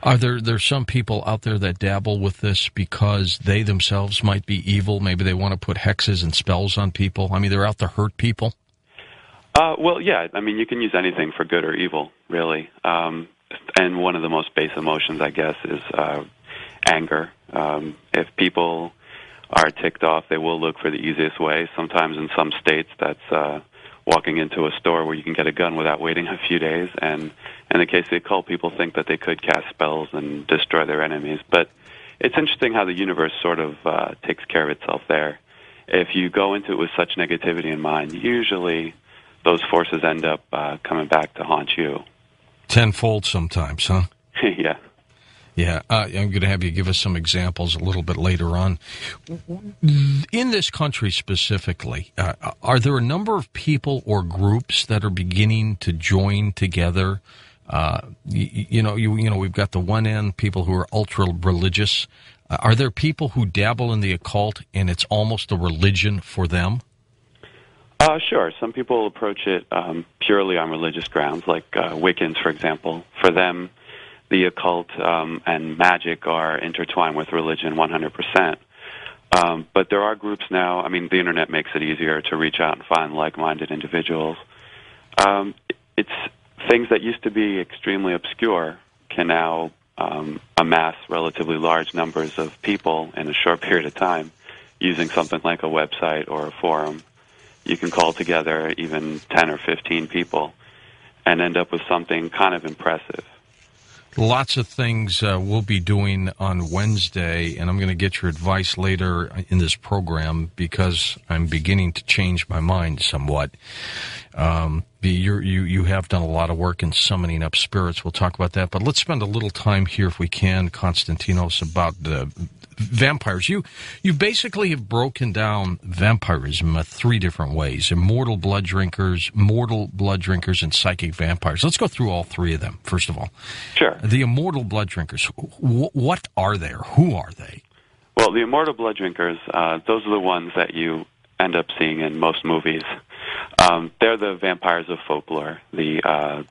Are there some people out there that dabble with this because they themselves might be evil? Maybe they want to put hexes and spells on people. I mean, they're out to hurt people? Well, yeah. I mean, you can use anything for good or evil, really. And one of the most base emotions, I guess, is anger. If people are ticked off, they will look for the easiest way. Sometimes in some states, that's walking into a store where you can get a gun without waiting a few days. And in the case of the occult, people think that they could cast spells and destroy their enemies. But it's interesting how the universe sort of takes care of itself there. If you go into it with such negativity in mind, usually those forces end up coming back to haunt you. Tenfold sometimes, huh? Yeah. Yeah, I'm going to have you give us some examples a little bit later on. In this country specifically, are there a number of people or groups that are beginning to join together? We've got the one end, people who are ultra religious. Are there people who dabble in the occult and it's almost a religion for them? Sure. Some people approach it purely on religious grounds, like Wiccans, for example. For them, the occult and magic are intertwined with religion 100%. But there are groups now, I mean, the Internet makes it easier to reach out and find like-minded individuals. It's things that used to be extremely obscure can now amass relatively large numbers of people in a short period of time using something like a website or a forum. You can call together even 10 or 15 people and end up with something kind of impressive. Lots of things we'll be doing on Wednesday, and I'm going to get your advice later in this program because I'm beginning to change my mind somewhat. You have done a lot of work in summoning up spirits. We'll talk about that, but let's spend a little time here, if we can, Konstantinos, about the vampires. You basically have broken down vampirism 3 different ways: immortal blood drinkers, mortal blood drinkers, and psychic vampires. Let's go through all 3 of them, first of all. Sure. The immortal blood drinkers, what are they? Who are they? Well, the immortal blood drinkers, those are the ones that you end up seeing in most movies. They're the vampires of folklore, the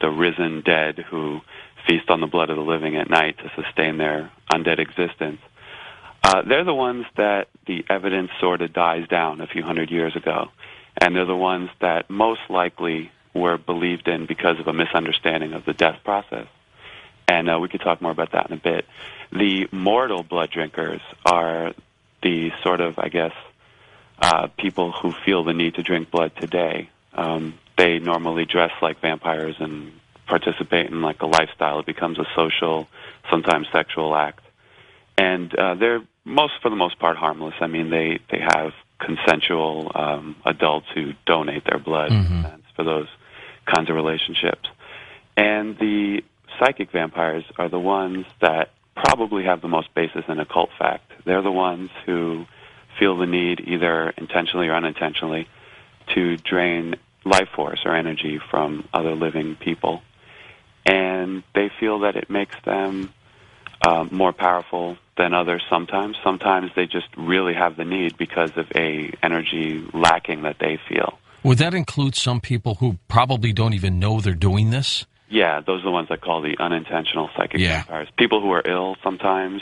risen dead who feast on the blood of the living at night to sustain their undead existence. They're the ones that the evidence sort of dies down a few hundred years ago, and they're the ones that most likely were believed in because of a misunderstanding of the death process. And we could talk more about that in a bit. The mortal blood drinkers are the sort of, I guess, people who feel the need to drink blood today. They normally dress like vampires and participate in like a lifestyle. It becomes a social, sometimes sexual act. And they're for the most part, harmless. I mean, they have consensual adults who donate their blood for those kinds of relationships. And the psychic vampires are the ones that probably have the most basis in occult fact. They're the ones who feel the need, either intentionally or unintentionally, to drain life force or energy from other living people. And they feel that it makes them more powerful than others sometimes. Sometimes they just really have the need because of a energy lacking that they feel. Would that include some people who probably don't even know they're doing this? Yeah, those are the ones I call the unintentional psychic vampires. People who are ill sometimes,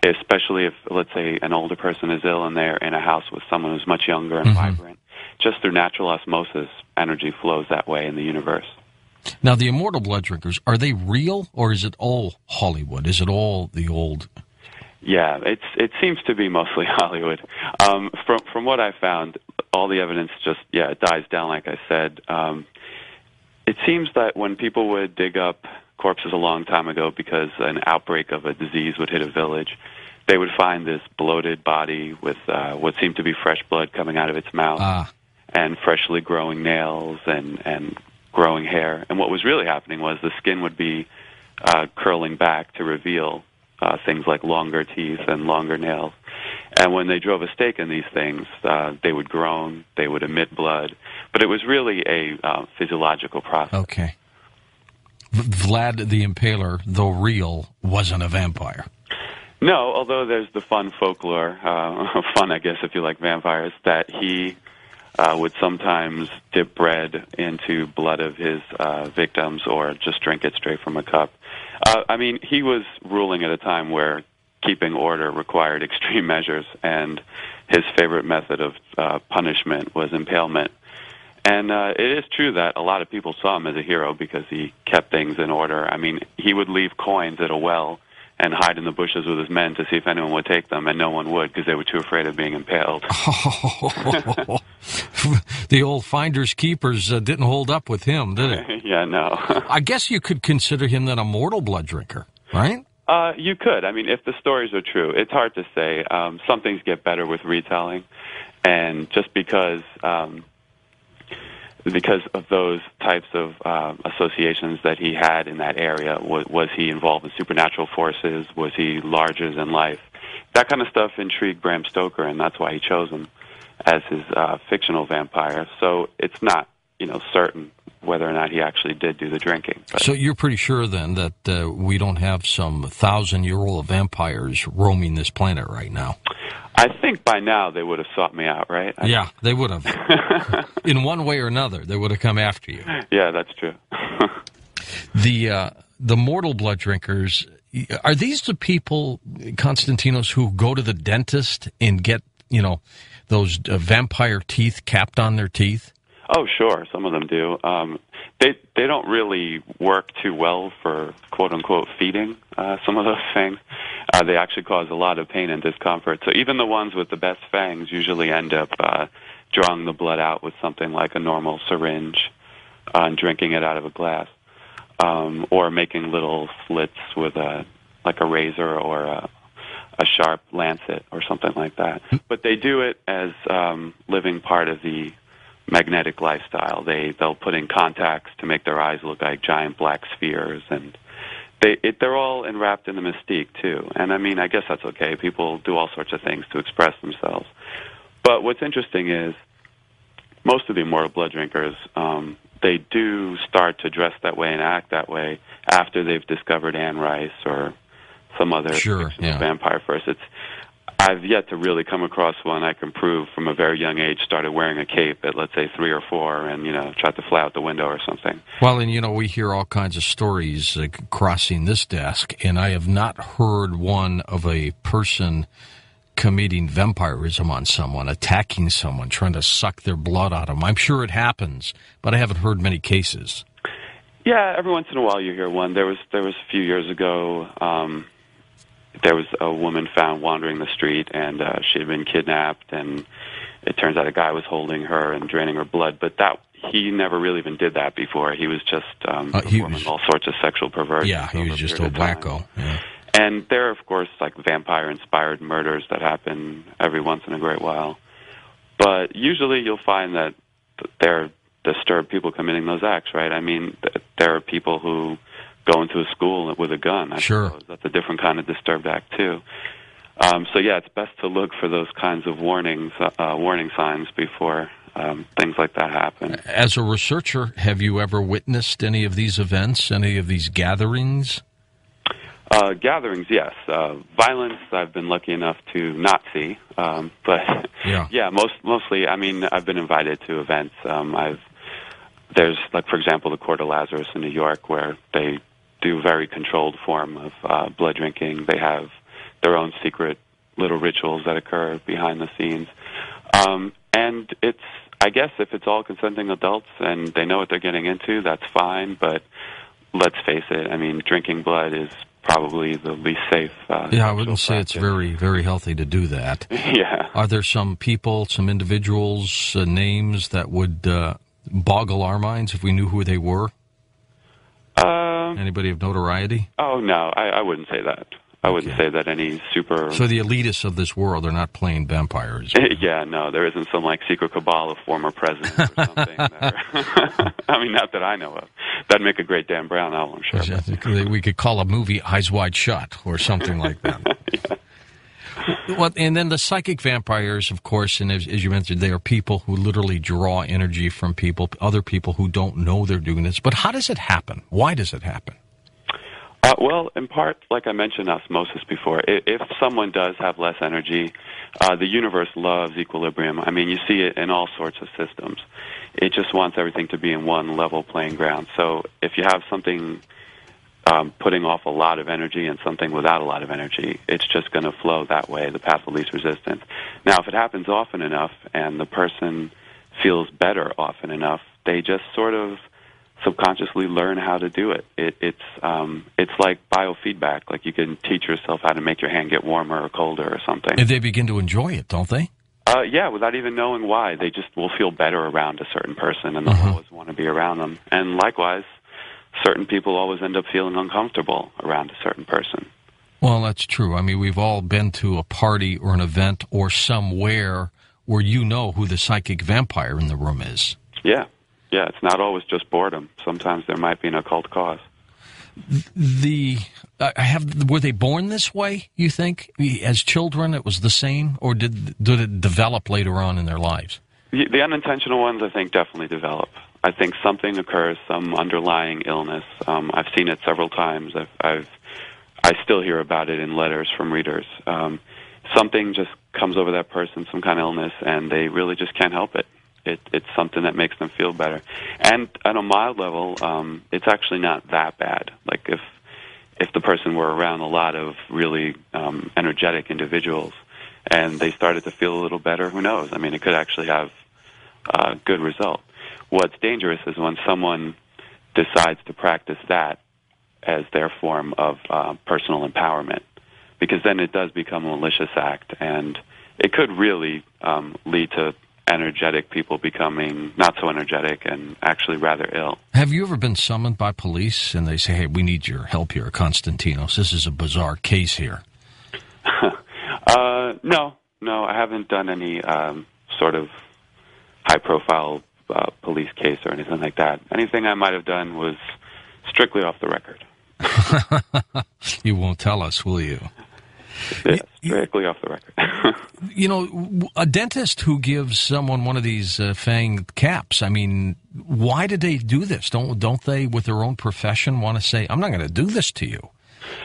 especially if, let's say, an older person is ill and they're in a house with someone who's much younger and vibrant. Just through natural osmosis, energy flows that way in the universe. Now, the immortal blood drinkers, are they real, or is it all Hollywood? Is it all the old... Yeah, it seems to be mostly Hollywood. From what I found, all the evidence just, it dies down, like I said. It seems that when people would dig up corpses a long time ago because an outbreak of a disease would hit a village, they would find this bloated body with what seemed to be fresh blood coming out of its mouth and freshly growing nails and growing hair. And what was really happening was the skin would be curling back to reveal things like longer teeth and longer nails. And when they drove a stake in these things, they would groan, they would emit blood. But it was really a physiological process. Okay. Vlad the Impaler, though real, wasn't a vampire. No, although there's the fun folklore, fun, I guess, if you like vampires, that he would sometimes dip bread into blood of his victims or just drink it straight from a cup. I mean, he was ruling at a time where keeping order required extreme measures, and his favorite method of punishment was impalement. And it is true that a lot of people saw him as a hero because he kept things in order. I mean, he would leave coins at a well and hide in the bushes with his men to see if anyone would take them, and no one would because they were too afraid of being impaled. The old finders keepers didn't hold up with him, did it? Yeah, no. I guess you could consider him then a mortal blood drinker, right? You could. I mean, if the stories are true, it's hard to say. Some things get better with retelling, and just because because of those types of associations that he had in that area. Was he involved in supernatural forces? Was he larger than life? That kind of stuff intrigued Bram Stoker, and that's why he chose him as his fictional vampire. So it's not, certain whether or not he actually did do the drinking. But. So you're pretty sure then that we don't have some 1,000-year-old vampires roaming this planet right now? I think by now they would have sought me out, right? Yeah, they would have. In one way or another, they would have come after you. Yeah, that's true. The mortal blood drinkers, are these the people, Konstantinos, who go to the dentist and get, those vampire teeth capped on their teeth? Oh, sure. Some of them do. They don't really work too well for quote-unquote feeding, some of those things. They actually cause a lot of pain and discomfort. So even the ones with the best fangs usually end up drawing the blood out with something like a normal syringe and drinking it out of a glass, or making little slits with a razor or a sharp lancet or something like that. But they do it as living part of the magnetic lifestyle. They'll put in contacts to make their eyes look like giant black spheres, and they're all enwrapped in the mystique too. And I guess that's okay. People do all sorts of things to express themselves. But what's interesting is most of the immortal blood drinkers, they do start to dress that way and act that way after they've discovered Anne Rice or some other vampire first. I've yet to really come across one I can prove from a very young age started wearing a cape at, let's say, 3 or 4 and, tried to fly out the window or something. Well, and, we hear all kinds of stories crossing this desk, and I have not heard one of a person committing vampirism on someone, attacking someone, trying to suck their blood out of them. I'm sure it happens, but I haven't heard many cases. Yeah, every once in a while you hear one. There was a few years ago. There was a woman found wandering the street, and she had been kidnapped, and it turns out a guy was holding her and draining her blood. But he never really even did that before. He was just performing all sorts of sexual perversions. Yeah, he was just a wacko. Yeah. And there are, of course, vampire-inspired murders that happen every once in a great while. But usually you'll find that they're disturbed people committing those acts, right? There are people who go into a school with a gun. I suppose that's a different kind of disturbed act too. So yeah, it's best to look for those kinds of warning signs before things like that happen. As a researcher, have you ever witnessed any of these events, any of these gatherings? Gatherings, yes. Violence, I've been lucky enough to not see. But yeah, mostly. I've been invited to events. There's, for example, the Court of Lazarus in New York, where they do a very controlled form of blood drinking. They have their own secret little rituals that occur behind the scenes. And I guess if it's all consenting adults and they know what they're getting into, that's fine. But let's face it, drinking blood is probably the least safe. I wouldn't say it's very, very healthy to do that. Yeah. Are there some people, some individuals, names that would boggle our minds if we knew who they were? Anybody of notoriety? Oh, no, I wouldn't say that. I wouldn't say that any super... So the elitists of this world are not playing vampires? Yeah, no, there isn't some, secret cabal of former presidents or something. Not that I know of. That'd make a great Dan Brown album, I'm sure. We could call a movie Eyes Wide Shut or something like that. Yeah. Well, and then the psychic vampires, of course, and as you mentioned, they are people who literally draw energy from people, other people who don't know they're doing this. But how does it happen? Why does it happen? Well, in part, like I mentioned osmosis before, if someone does have less energy, the universe loves equilibrium. You see it in all sorts of systems. It just wants everything to be in one level playing ground. So if you have something putting off a lot of energy and something without a lot of energy, it's just going to flow that way, the path of least resistance. Now, if it happens often enough and the person feels better often enough, they just sort of subconsciously learn how to do it. It's like biofeedback. Like you can teach yourself how to make your hand get warmer or colder or something. And they begin to enjoy it, don't they? Yeah, without even knowing why. They just will feel better around a certain person, and they'll always want to be around them. And likewise, certain people always end up feeling uncomfortable around a certain person. Well, that's true. We've all been to a party or an event or somewhere where you know who the psychic vampire in the room is. Yeah. Yeah, it's not always just boredom. Sometimes there might be an occult cause. Were they born this way, you think? As children, it was the same, or did it develop later on in their lives? The unintentional ones, I think, definitely develop. I think something occurs, some underlying illness. I've seen it several times. I still hear about it in letters from readers. Something just comes over that person, some kind of illness, and they really just can't help it. It's something that makes them feel better. And on a mild level, it's actually not that bad. Like if the person were around a lot of really energetic individuals and they started to feel a little better, who knows? I mean, it could actually have a good result. What's dangerous is when someone decides to practice that as their form of personal empowerment, because then it does become a malicious act, and it could really lead to energetic people becoming not so energetic and actually rather ill. Have you ever been summoned by police and they say, hey, we need your help here, Konstantinos? This is a bizarre case here. No, I haven't done any sort of high-profile police case or anything like that. Anything I might have done was strictly off the record. You won't tell us, will you? Yes, strictly off the record. You know, a dentist who gives someone one of these fang caps, I mean, why did they do this? Don't they, with their own profession, want to say, I'm not going to do this to you?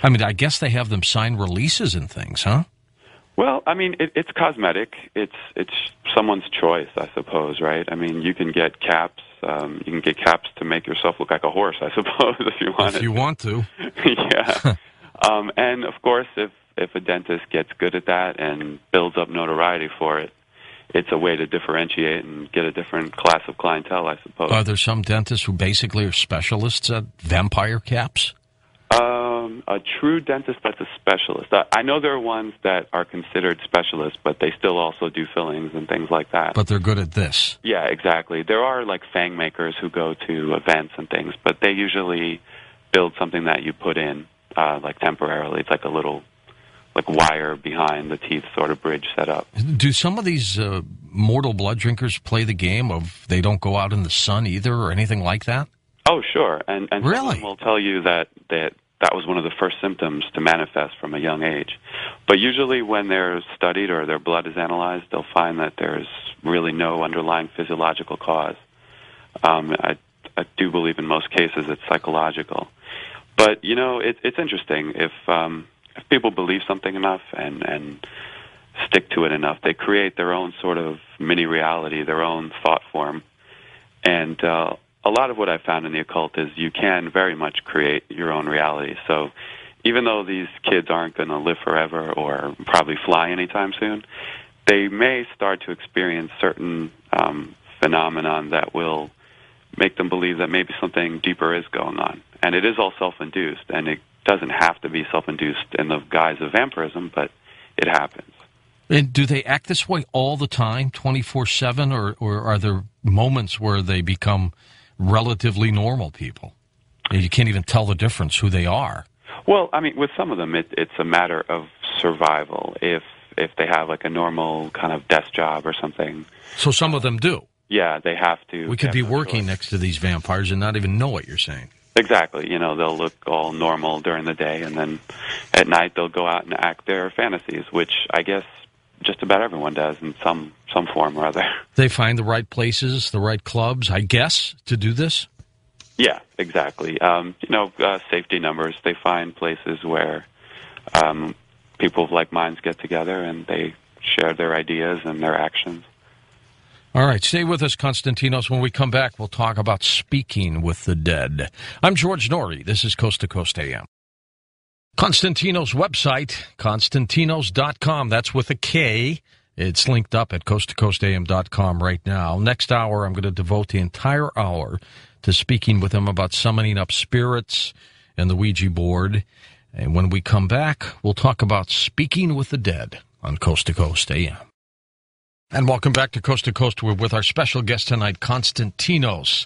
I mean, I guess they have them sign releases and things, huh? Well, I mean, it's cosmetic. It's someone's choice, I suppose, right? I mean, you can get caps. You can get caps to make yourself look like a horse, I suppose, if you want. If you want to. Yeah. And, of course, if a dentist gets good at that and builds up notoriety for it, it's a way to differentiate and get a different class of clientele, I suppose. Are there some dentists who basically are specialists at vampire caps? A true dentist that's a specialist. I know there are ones that are considered specialists, but they still also do fillings and things like that. But they're good at this. Yeah, exactly. There are like fang makers who go to events and things, but they usually build something that you put in like temporarily. It's like a little like wire behind the teeth sort of bridge set up. Do some of these mortal blood drinkers play the game of they don't go out in the sun either or anything like that? Oh, sure. And really? Someone will tell you that was one of the first symptoms to manifest from a young age. But usually when they're studied or their blood is analyzed, they'll find that there's really no underlying physiological cause. I do believe in most cases it's psychological. But, you know, it's interesting. If people believe something enough and stick to it enough, they create their own sort of mini-reality, their own thought form. And a lot of what I found in the occult is you can very much create your own reality. So even though these kids aren't going to live forever or probably fly anytime soon, they may start to experience certain phenomenon that will make them believe that maybe something deeper is going on. And it is all self-induced, and it doesn't have to be self-induced in the guise of vampirism, but it happens. And do they act this way all the time, 24/7, or are there moments where they become relatively normal people? You can't even tell the difference who they are. Well, I mean, with some of them, it's a matter of survival. If they have like a normal kind of desk job or something. So some of them do? Yeah, they have to. We could be working next to these vampires and not even know what you're saying. Exactly. You know, they'll look all normal during the day, and then at night they'll go out and act their fantasies, which I guess just about everyone does in some form or other. They find the right places, the right clubs, I guess, to do this? Yeah, exactly. Safety numbers. They find places where people of like minds get together and they share their ideas and their actions. All right, stay with us, Konstantinos. When we come back, we'll talk about speaking with the dead. I'm George Norrie. This is Coast to Coast AM. Konstantinos' website, Konstantinos.com. That's with a K. It's linked up at coasttocoastam.com right now. Next hour, I'm going to devote the entire hour to speaking with him about summoning up spirits and the Ouija board. And when we come back, we'll talk about speaking with the dead on Coast to Coast AM. And welcome back to Coast. We're with our special guest tonight, Konstantinos,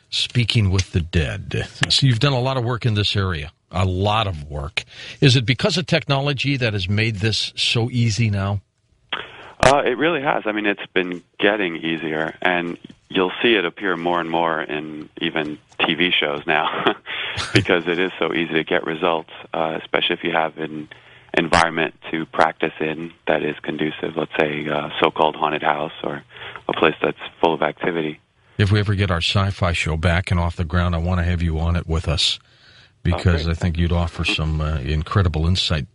speaking with the dead. So you've done a lot of work in this area, a lot of work. Is it because of technology that has made this so easy now? It really has. I mean, it's been getting easier. And, you'll see it appear more and more in even TV shows now because it is so easy to get results, especially if you have an environment to practice in that is conducive, let's say a so-called haunted house or a place that's full of activity. If we ever get our sci-fi show back and off the ground, I want to have you on it with us, because I think you'd offer some incredible insight.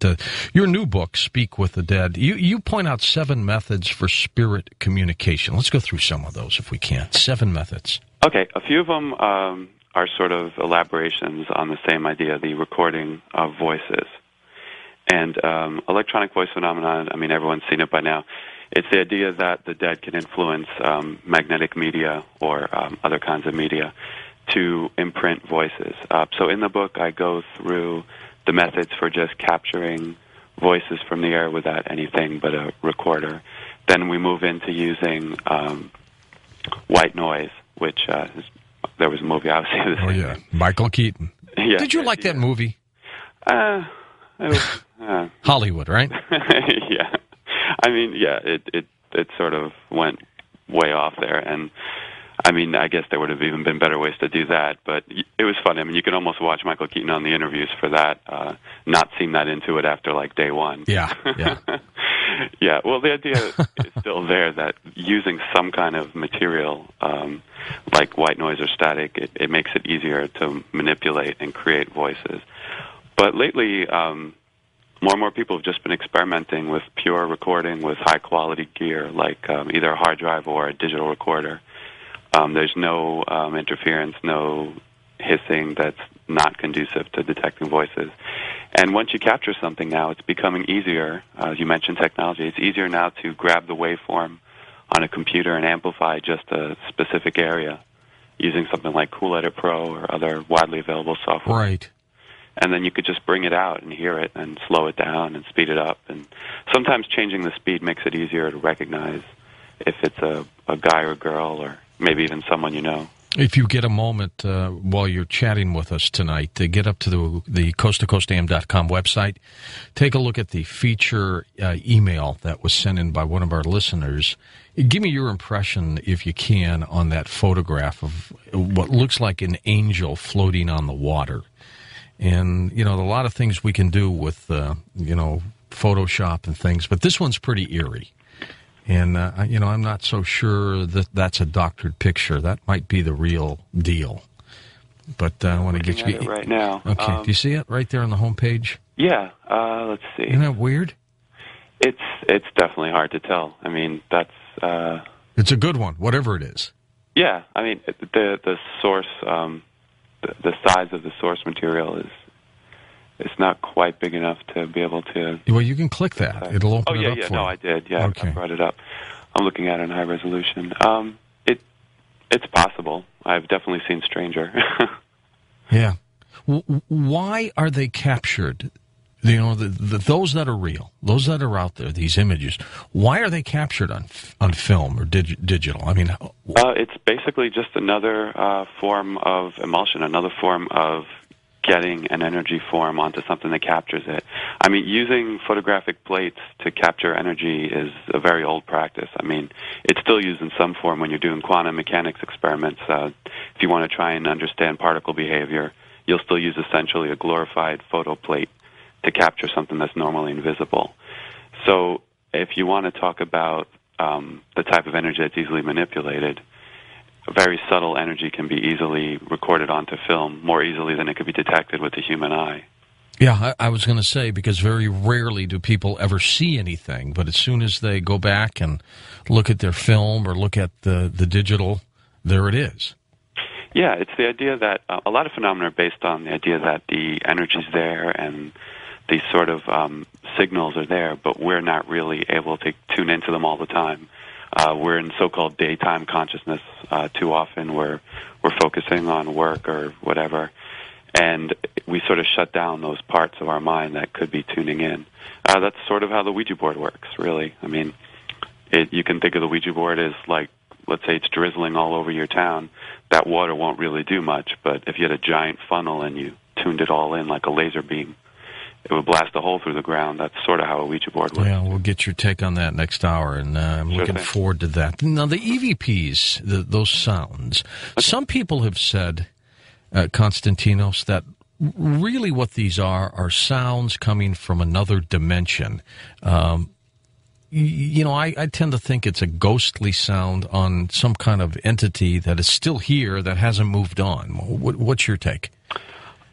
Your new book, Speak with the Dead, you point out 7 methods for spirit communication. Let's go through some of those if we can. 7 methods. Okay, a few of them are sort of elaborations on the same idea, the recording of voices. And electronic voice phenomenon, I mean, everyone's seen it by now. It's the idea that the dead can influence magnetic media or other kinds of media to imprint voices. So in the book, I go through the methods for just capturing voices from the air without anything but a recorder. Then we move into using white noise, which there was a movie I was seeing. Oh, yeah. Michael Keaton. Yeah. Did you like that movie? It was, Hollywood, right? Yeah. I mean, yeah, it sort of went way off there, and I mean, I guess there would have even been better ways to do that, but it was fun. I mean, you can almost watch Michael Keaton on the interviews for that, not seem that into it after, like, day one. Yeah. Yeah, well, the idea is still there that using some kind of material, like white noise or static, it makes it easier to manipulate and create voices. But lately, more and more people have just been experimenting with pure recording with high-quality gear, like either a hard drive or a digital recorder. There's no interference, no hissing that's not conducive to detecting voices. And once you capture something now, it's becoming easier. As you mentioned technology, it's easier now to grab the waveform on a computer and amplify just a specific area using something like Cool Edit Pro or other widely available software. Right. And then you could just bring it out and hear it and slow it down and speed it up. And sometimes changing the speed makes it easier to recognize if it's a guy or girl or maybe even someone you know. If you get a moment while you're chatting with us tonight, to get up to the coasttocoastam.com website, take a look at the feature email that was sent in by one of our listeners. Give me your impression, if you can, on that photograph of what looks like an angel floating on the water. And, you know, a lot of things we can do with, Photoshop and things, but this one's pretty eerie. And, I'm not so sure that that's a doctored picture. That might be the real deal. But I want to get you... it right now. Okay. Do you see it right there on the homepage? Yeah. Let's see. Isn't that weird? It's definitely hard to tell. I mean, that's... It's a good one, whatever it is. Yeah. I mean, the source... the size of the source material is not quite big enough to be able to... Well, you can click that. It'll open it up for you. No, I did. Yeah, okay. I brought it up. I'm looking at it in high resolution. It's possible. I've definitely seen stranger. Yeah. Why are they captured? You know, those that are real, those that are out there, these images, why are they captured on film or digital? I mean... it's basically just another form of emulsion, another form of getting an energy form onto something that captures it. I mean, using photographic plates to capture energy is a very old practice. I mean, it's still used in some form when you're doing quantum mechanics experiments. If you want to try and understand particle behavior, you'll still use essentially a glorified photo plate to capture something that's normally invisible. So if you want to talk about the type of energy that's easily manipulated, very subtle energy can be easily recorded onto film, more easily than it could be detected with the human eye. Yeah, I was going to say, because very rarely do people ever see anything, but as soon as they go back and look at their film or look at the digital, there it is. Yeah, it's the idea that a lot of phenomena are based on the idea that the energy's there and these sort of signals are there, but we're not really able to tune into them all the time. We're in so-called daytime consciousness too often. We're focusing on work or whatever, and we sort of shut down those parts of our mind that could be tuning in. That's sort of how the Ouija board works, really. I mean, you can think of the Ouija board as like, let's say it's drizzling all over your town. That water won't really do much, but if you had a giant funnel and you tuned it all in like a laser beam, it would blast a hole through the ground. That's sort of how a Ouija board works. Yeah, we'll get your take on that next hour, and I'm looking forward to that. Now, the EVPs, those sounds, some people have said, Konstantinos, that really what these are sounds coming from another dimension. I tend to think it's a ghostly sound on some kind of entity that is still here that hasn't moved on. What's your take?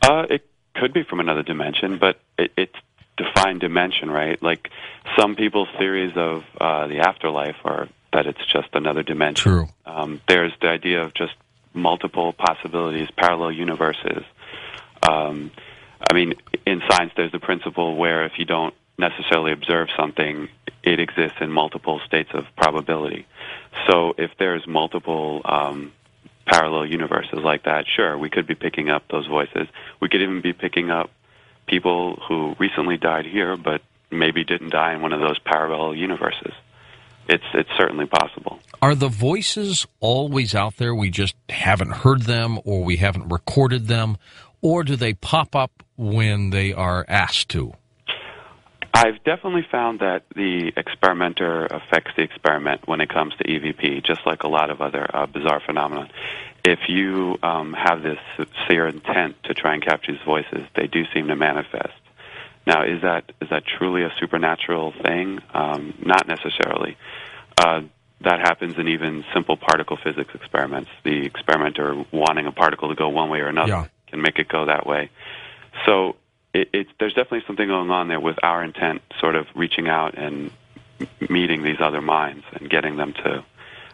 It could be from another dimension, but it's defined dimension, right? Like some people's theories of the afterlife are that it's just another dimension. True. There's the idea of just multiple possibilities, parallel universes. In science, there's the principle where if you don't necessarily observe something, it exists in multiple states of probability. So if there's multiple parallel universes like that, sure, we could be picking up those voices. We could even be picking up people who recently died here but maybe didn't die in one of those parallel universes. It's certainly possible. Are the voices always out there? We just haven't heard them, or we haven't recorded them, or do they pop up when they are asked to? I've definitely found that the experimenter affects the experiment when it comes to EVP, just like a lot of other bizarre phenomena. If you have this sincere intent to try and capture these voices, they do seem to manifest. Now, is that truly a supernatural thing? Not necessarily. That happens in even simple particle physics experiments. The experimenter wanting a particle to go one way or another can make it go that way. So there's definitely something going on there with our intent sort of reaching out and meeting these other minds and getting them to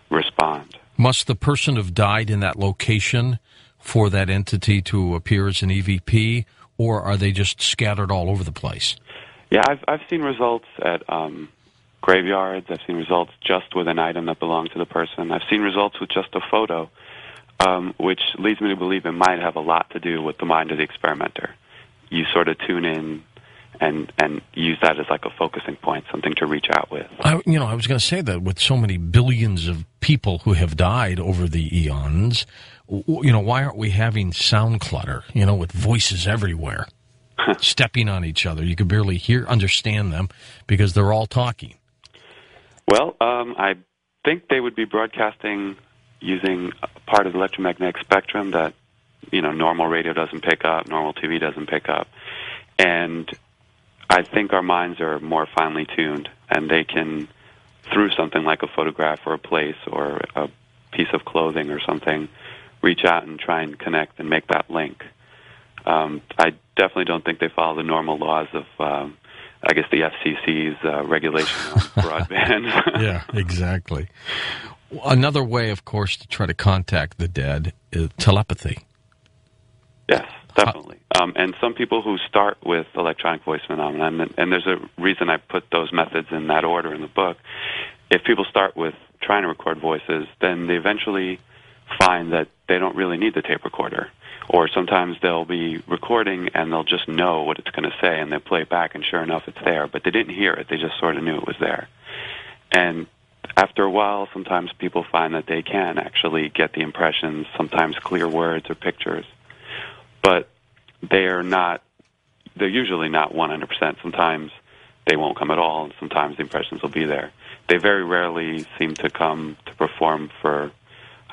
respond. Must the person have died in that location for that entity to appear as an EVP, or are they just scattered all over the place? Yeah, I've seen results at graveyards. I've seen results just with an item that belonged to the person. I've seen results with just a photo, which leads me to believe it might have a lot to do with the mind of the experimenter. You sort of tune in and use that as like a focusing point, something to reach out with. I was going to say that with so many billions of people who have died over the eons, why aren't we having sound clutter, with voices everywhere, stepping on each other? You could barely understand them because they're all talking. Well, I think they would be broadcasting using a part of the electromagnetic spectrum that normal radio doesn't pick up, normal TV doesn't pick up. And I think our minds are more finely tuned, and they can, through something like a photograph or a place or a piece of clothing or something, reach out and try and connect and make that link. I definitely don't think they follow the normal laws of, the FCC's regulation on broadband. Yeah, exactly. Another way, of course, to try to contact the dead is telepathy. Yes, definitely. And some people who start with electronic voice phenomena, and there's a reason I put those methods in that order in the book. If people start with trying to record voices, then they eventually find that they don't really need the tape recorder. Or sometimes they'll be recording and they'll just know what it's going to say, and they play it back, and sure enough, it's there. But they didn't hear it. They just sort of knew it was there. And after a while, sometimes people find that they can actually get the impressions, sometimes clear words or pictures. But they're usually not 100%. Sometimes they won't come at all, and sometimes the impressions will be there. They very rarely seem to come to perform for,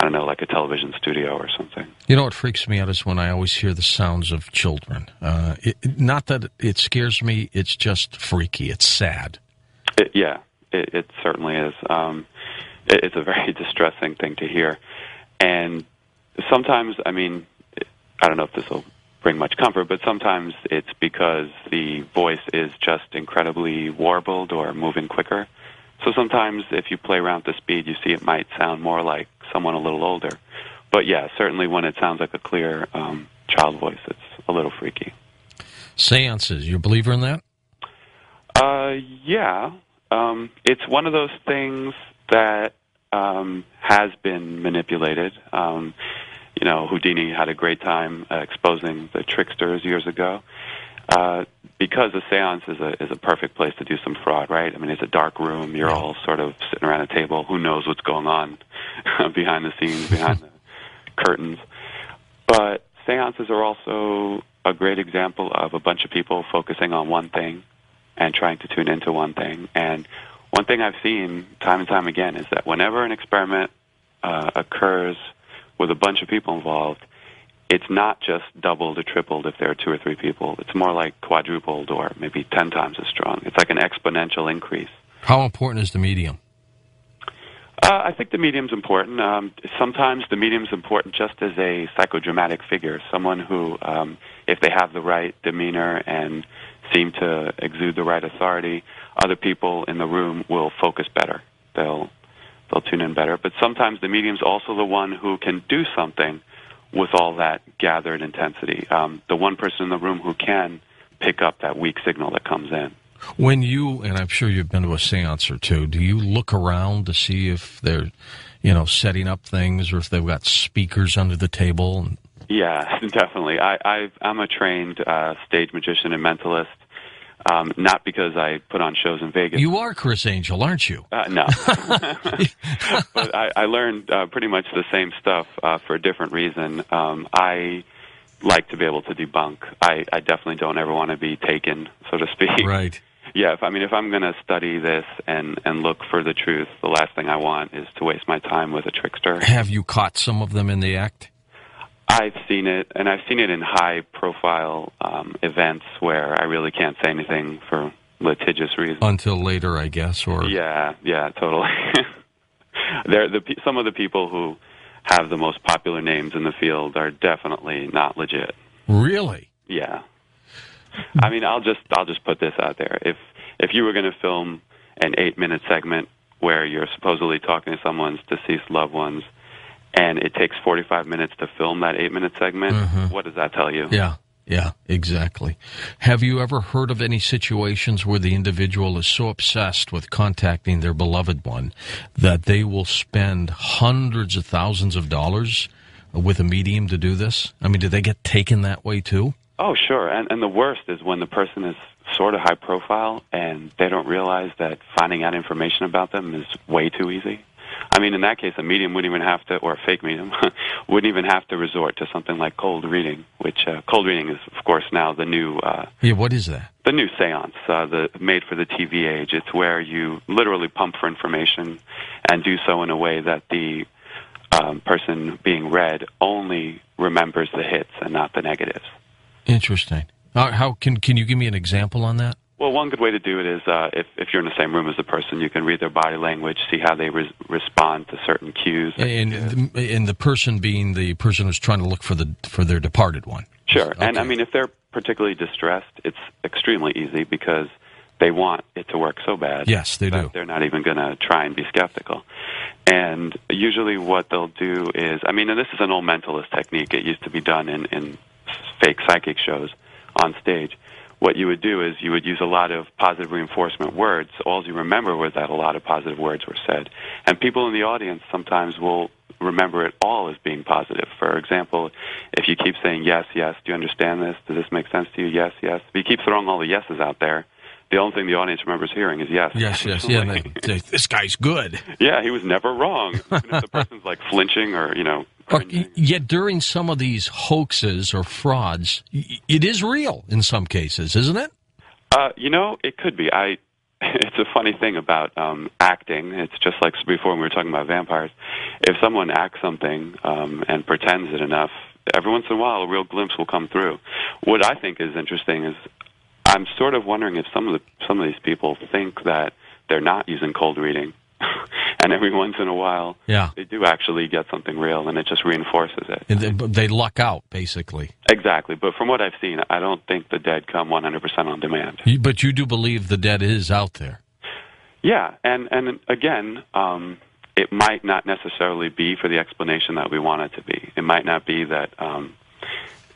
like a television studio or something. What freaks me out is when I always hear the sounds of children. Not that it scares me, it's just freaky. It's sad. It certainly is. It's a very distressing thing to hear. And sometimes, I don't know if this will bring much comfort, but sometimes it's because the voice is just incredibly warbled or moving quicker. So sometimes if you play around with the speed, you see it might sound more like someone a little older. But yeah, certainly when it sounds like a clear child voice, it's a little freaky. Seances, you a believer in that? Yeah. It's one of those things that has been manipulated. Houdini had a great time exposing the tricksters years ago. Because a seance is a perfect place to do some fraud, right? It's a dark room. You're all sort of sitting around a table. Who knows what's going on behind the scenes, behind the curtains. But seances are also a great example of a bunch of people focusing on one thing and trying to tune into one thing. And one thing I've seen time and time again is that whenever an experiment occurs with a bunch of people involved, it's not just doubled or tripled if there are 2 or 3 people. It's more like quadrupled or maybe 10 times as strong. It's like an exponential increase. How important is the medium? I think the medium's important. Sometimes the medium's important just as a psychodramatic figure, someone who, if they have the right demeanor and seem to exude the right authority, other people in the room will focus better. They'll tune in better. But sometimes the medium's also the one who can do something with all that gathered intensity. The one person in the room who can pick up that weak signal that comes in. When you, and I'm sure you've been to a seance or two, do you look around to see if they're, setting up things or if they've got speakers under the table? Yeah, definitely. I'm a trained stage magician and mentalist, not because I put on shows in Vegas. You are Chris Angel, aren't you? No. But I learned pretty much the same stuff for a different reason. I like to be able to debunk. I definitely don't ever want to be taken, so to speak. Right. Yeah, if I'm going to study this and look for the truth, the last thing I want is to waste my time with a trickster. Have you caught some of them in the act? I've seen it, and I've seen it in high-profile events where I really can't say anything for litigious reasons. Until later, I guess, or... Yeah, totally. Some of the people who have the most popular names in the field are definitely not legit. Really? Yeah. I'll just put this out there. If you were going to film an 8-minute segment where you're supposedly talking to someone's deceased loved ones, and it takes 45 minutes to film that 8-minute segment, what does that tell you? Yeah, exactly. Have you ever heard of any situations where the individual is so obsessed with contacting their beloved one that they will spend hundreds of thousands of dollars with a medium to do this? Do they get taken that way too? Oh, sure. And the worst is when the person is sort of high profile and they don't realize that finding out information about them is way too easy. In that case, a medium wouldn't even have to, or a fake medium, wouldn't even have to resort to something like cold reading, which cold reading is, of course, now the new... what is that? The new seance, made for the TV age. It's where you literally pump for information and do so in a way that the person being read only remembers the hits and not the negatives. Interesting. How can you give me an example on that? Well, one good way to do it is if you're in the same room as the person, you can read their body language, see how they respond to certain cues. And the person being the person who's trying to look for their departed one. Sure. Okay. And if they're particularly distressed, it's extremely easy because they want it to work so bad. Yes, they do. They're not even going to try and be skeptical. And usually what they'll do is, and this is an old mentalist technique. It used to be done in fake psychic shows on stage. What you would do is you would use a lot of positive reinforcement words. All you remember was that a lot of positive words were said. And people in the audience sometimes will remember it all as being positive. For example, if you keep saying, yes, yes, do you understand this? Does this make sense to you? Yes, yes. If you keep throwing all the yeses out there, the only thing the audience remembers hearing is yes. Yes, yes, yeah. This guy's good. Yeah, he was never wrong. Even if the person's like flinching or, Yet during some of these hoaxes or frauds, it is real in some cases, isn't it? It could be. It's a funny thing about acting. It's just like before when we were talking about vampires. If someone acts something and pretends it enough, every once in a while a real glimpse will come through. What I think is interesting is I'm sort of wondering if some of these people think that they're not using cold reading. And every once in a while, they do actually get something real, and it just reinforces it. And they luck out, basically. Exactly. But from what I've seen, I don't think the dead come 100% on demand. But you do believe the dead is out there? Yeah. And again, it might not necessarily be for the explanation that we want it to be. It might not be that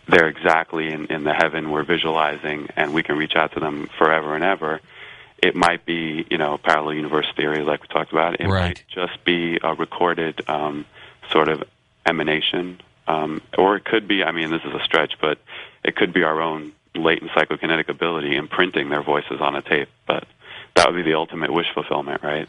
they're exactly in the heaven we're visualizing, and we can reach out to them forever and ever. It might be, parallel universe theory like we talked about. It might just be a recorded sort of emanation. Or it could be, this is a stretch, but it could be our own latent psychokinetic ability imprinting their voices on a tape. But that would be the ultimate wish fulfillment, right?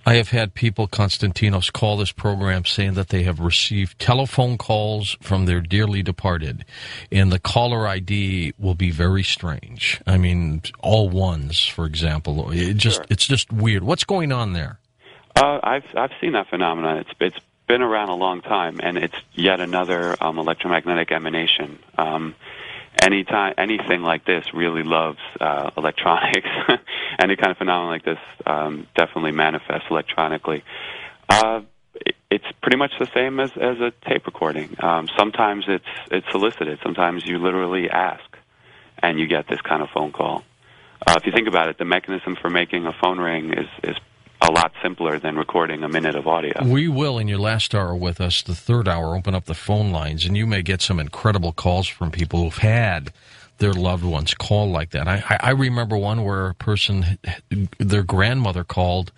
I have had people, Konstantinos, call this program saying that they have received telephone calls from their dearly departed, and the caller ID will be very strange. I mean, all ones, for example. It's just weird. What's going on there? I've seen that phenomenon. It's been around a long time, and it's yet another electromagnetic emanation. Anything like this really loves electronics. Any kind of phenomenon like this definitely manifests electronically. It's pretty much the same as a tape recording. Sometimes it's solicited. Sometimes you literally ask, and you get this kind of phone call. If you think about it, the mechanism for making a phone ring is a lot simpler than recording a minute of audio. We will, in your last hour with us, the third hour, open up the phone lines, and you may get some incredible calls from people who've had their loved ones call like that. I remember one where a person, their grandmother called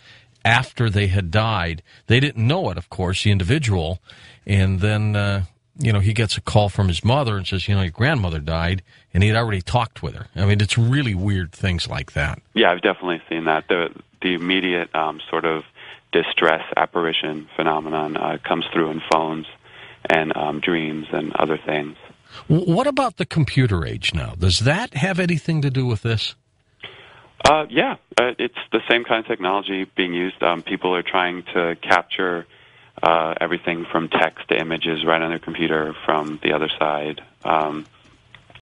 after they had died. They didn't know it, of course, the individual, and then he gets a call from his mother and says, your grandmother died, and he'd already talked with her. I mean, it's really weird things like that. Yeah, I've definitely seen that. The immediate sort of distress apparition phenomenon comes through in phones and dreams and other things. What about the computer age now? Does that have anything to do with this? Yeah, it's the same kind of technology being used. People are trying to capture everything from text to images right on their computer from the other side.